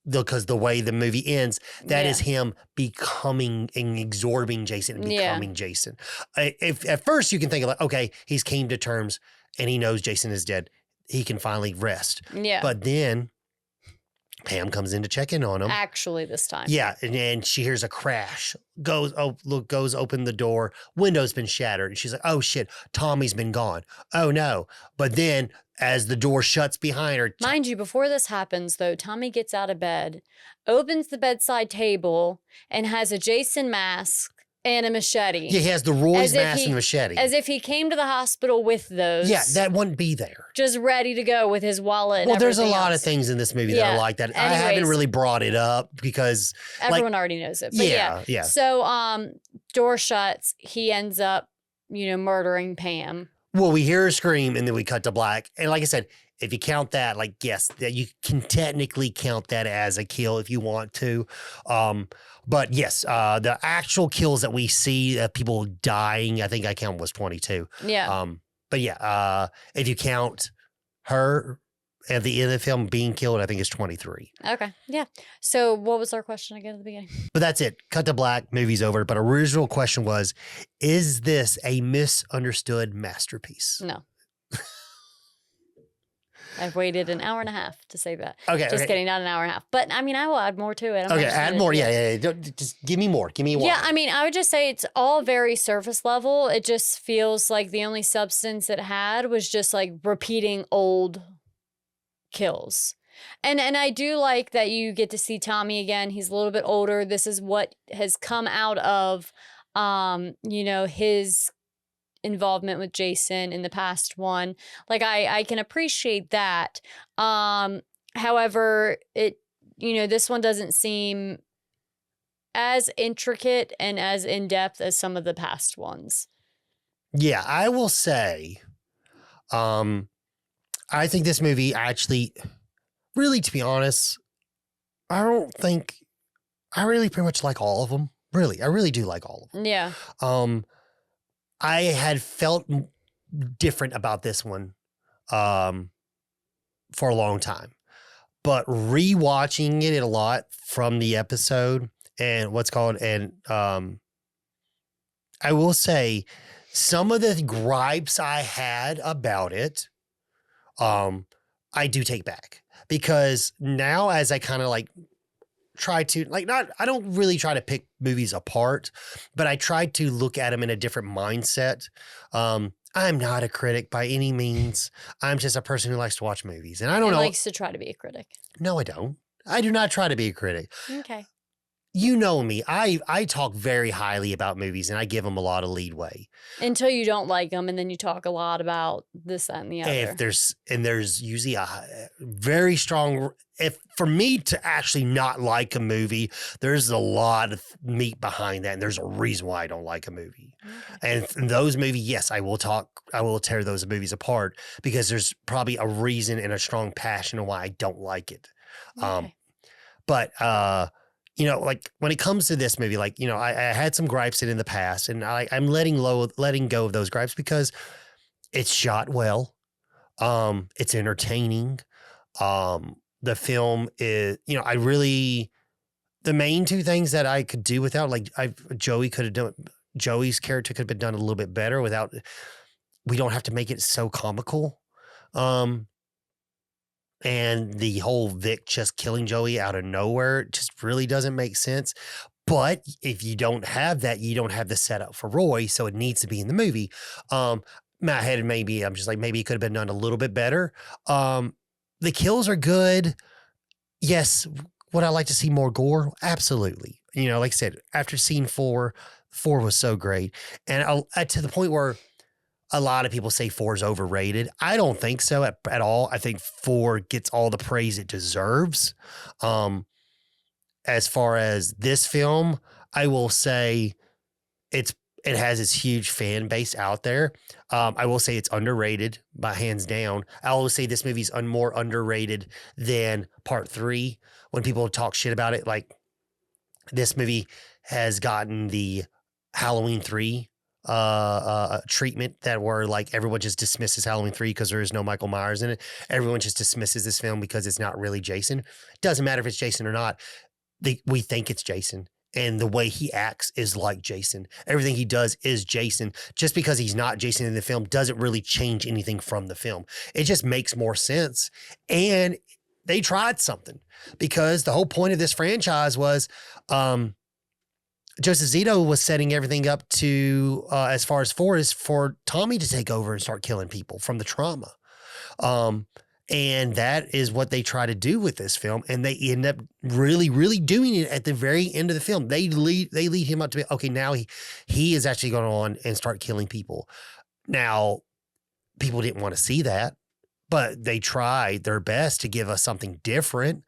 because the way the movie ends, that is him becoming and absorbing Jason and becoming Jason. If at first you can think of like, okay, he's came to terms and he knows Jason is dead. He can finally rest. Yeah. But then Pam comes in to check in on him. Actually, this time. Yeah, and then she hears a crash. Goes open the door. Window's been shattered. And she's like, oh, shit, Tommy's been gone. Oh, no. But then as the door shuts behind her. Mind you, before this happens, though, Tommy gets out of bed, opens the bedside table, and has a Jason mask and a machete. Yeah, he has the Roy's mask and machete. As if he came to the hospital with those. Yeah, that wouldn't be there. Just ready to go with his wallet and there's a lot else. of things in this movie that I like that. Anyways, I haven't really brought it up because everyone already knows it. But yeah. So door shuts. He ends up, murdering Pam. Well, we hear her scream and then we cut to black. And like I said, if you count that, yes, that you can technically count that as a kill if you want to. But yes, the actual kills that we see, people dying, I think I count was 22. Yeah. But yeah, if you count her at the end of the film being killed, I think it's 23. Okay. Yeah. So what was our question again at the beginning? But that's it. Cut to black, movie's over. But our original question was, is this a misunderstood masterpiece? No. I've waited an hour and a half to say that. Okay. Just kidding, not an hour and a half. But I will add more to it. Okay, add more. Yeah. Just give me more. Give me one. Yeah, I would just say it's all very surface level. It just feels like the only substance it had was just like repeating old kills. And I do like that you get to see Tommy again. He's a little bit older. This is what has come out of, his involvement with Jason in the past one. Like I can appreciate that. However, this one doesn't seem as intricate and as in-depth as some of the past ones. Yeah, I will say, I think this movie actually, really, to be honest, I really pretty much like all of them. Really, I really do like all of them. Yeah. I had felt different about this one for a long time. But rewatching it a lot from the episode and I will say some of the gripes I had about it, I do take back. Because now as I kind of try to I don't really try to pick movies apart, but I try to look at them in a different mindset. I'm not a critic by any means. I'm just a person who likes to watch movies. And I don't know. Likes to try to be a critic. No, I don't. I do not try to be a critic. Okay. You know me. I talk very highly about movies and I give them a lot of leadway. Until you don't like them, and then you talk a lot about this, that, and the other. There's usually a very strong, for me to actually not like a movie, there's a lot of meat behind that, and there's a reason why I don't like a movie. Okay. And those movies, yes, I will tear those movies apart because there's probably a reason and a strong passion of why I don't like it. Okay. But when it comes to this movie, I had some gripes in the past, and I'm letting go of those gripes because it's shot well. It's entertaining. The film is, the main two things that I could do without, Joey's character could have been done a little bit better without, we don't have to make it so comical. And the whole Vic just killing Joey out of nowhere just really doesn't make sense. But if you don't have that, you don't have the setup for Roy, so it needs to be in the movie. My head maybe I'm just like maybe it could have been done a little bit better. The kills are good. Yes, would I like to see more gore? Absolutely. You know, like I said, after scene 4 was so great, and to the point where a lot of people say 4 is overrated. I don't think so at all. I think 4 gets all the praise it deserves. As far as this film, I will say it has its huge fan base out there. I will say it's underrated by hands down. I will say this movie's more underrated than Part 3. When people talk shit about it, like this movie has gotten the Halloween 3 treatment that were like everyone just dismisses Halloween 3 because there is no Michael Myers in it. Everyone just dismisses this film because it's not really Jason. Doesn't matter if it's Jason or not. We think it's Jason, and the way he acts is like Jason. Everything he does is Jason. Just because he's not Jason in the film doesn't really change anything from the film. It just makes more sense. And they tried something, because the whole point of this franchise was Joseph Zito was setting everything up to, as far as 4 is for Tommy to take over and start killing people from the trauma. And that is what they try to do with this film. And they end up really, really doing it at the very end of the film. They lead him up to be, okay, now he is actually going on and start killing people. Now, people didn't want to see that, but they tried their best to give us something different.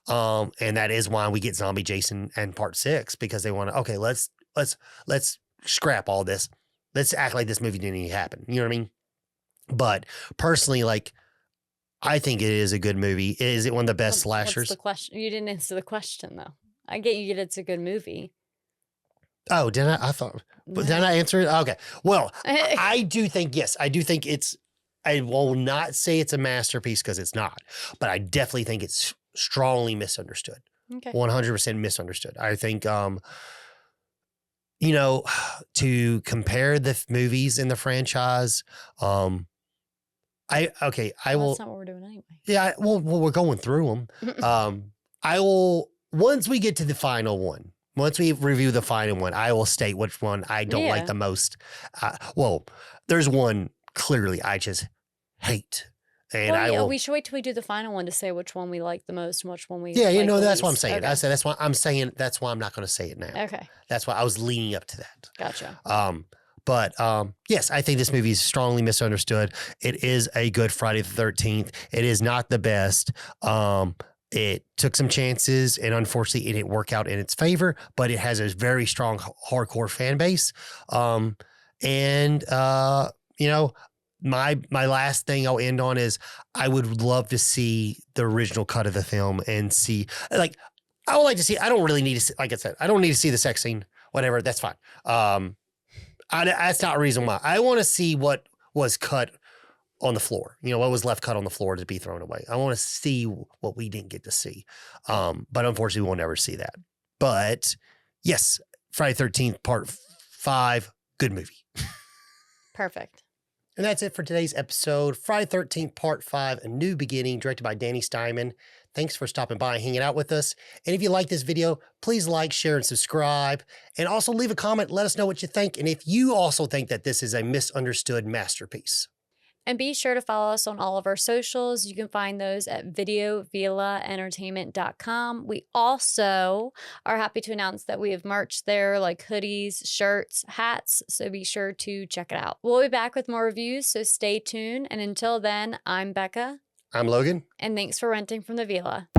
And that is why we get Zombie Jason and Part 6, because they want to, okay, let's scrap all this. Let's act like this movie didn't even happen. You know what I mean? But personally, like, I think it is a good movie. Is it one of the best slashers? What's the question? You didn't answer the question, though. I get you. It's a good movie. Oh, did I? I thought, but did I answer it? Okay. Well, I do think, yes, I do think I will not say it's a masterpiece because it's not, but I definitely think it's strongly misunderstood. Okay. 100% misunderstood. I think, you know, to compare the movies in the franchise, I will. That's not what we're doing anyway. Yeah, well, we're going through them. I will, once we get to the final one, once we review the final one, I will state which one I don't like the most. Well, there's one clearly I just hate. And we should wait till we do the final one to say which one we like the most and which one we Yeah, you like know, the that's least. what I'm saying. Okay. I said that's why I'm saying, that's why I'm not going to say it now. Okay. That's why I was leaning up to that. Gotcha. But yes, I think this movie is strongly misunderstood. It is a good Friday the 13th. It is not the best. It took some chances, and unfortunately, it didn't work out in its favor. But it has a very strong hardcore fan base. You know, my last thing I'll end on is I would love to see the original cut of the film and see, like, I would like to see. I don't really need to see, like I said, I don't need to see the sex scene. Whatever, that's fine. That's not a reason why. I want to see what was cut on the floor. You know, what was left cut on the floor to be thrown away. I want to see what we didn't get to see. But unfortunately, we will never see that. But yes, Friday 13th, Part 5, good movie. Perfect. And that's it for today's episode. Friday 13th, Part 5, A New Beginning, directed by Danny Steinmann. Thanks for stopping by and hanging out with us. And if you like this video, please like, share, and subscribe. And also leave a comment. Let us know what you think. And if you also think that this is a misunderstood masterpiece. And be sure to follow us on all of our socials. You can find those at videovilaentertainment.com. We also are happy to announce that we have merch there, like hoodies, shirts, hats. So be sure to check it out. We'll be back with more reviews, so stay tuned. And until then, I'm Becca. I'm Logan. And thanks for renting from the Vila.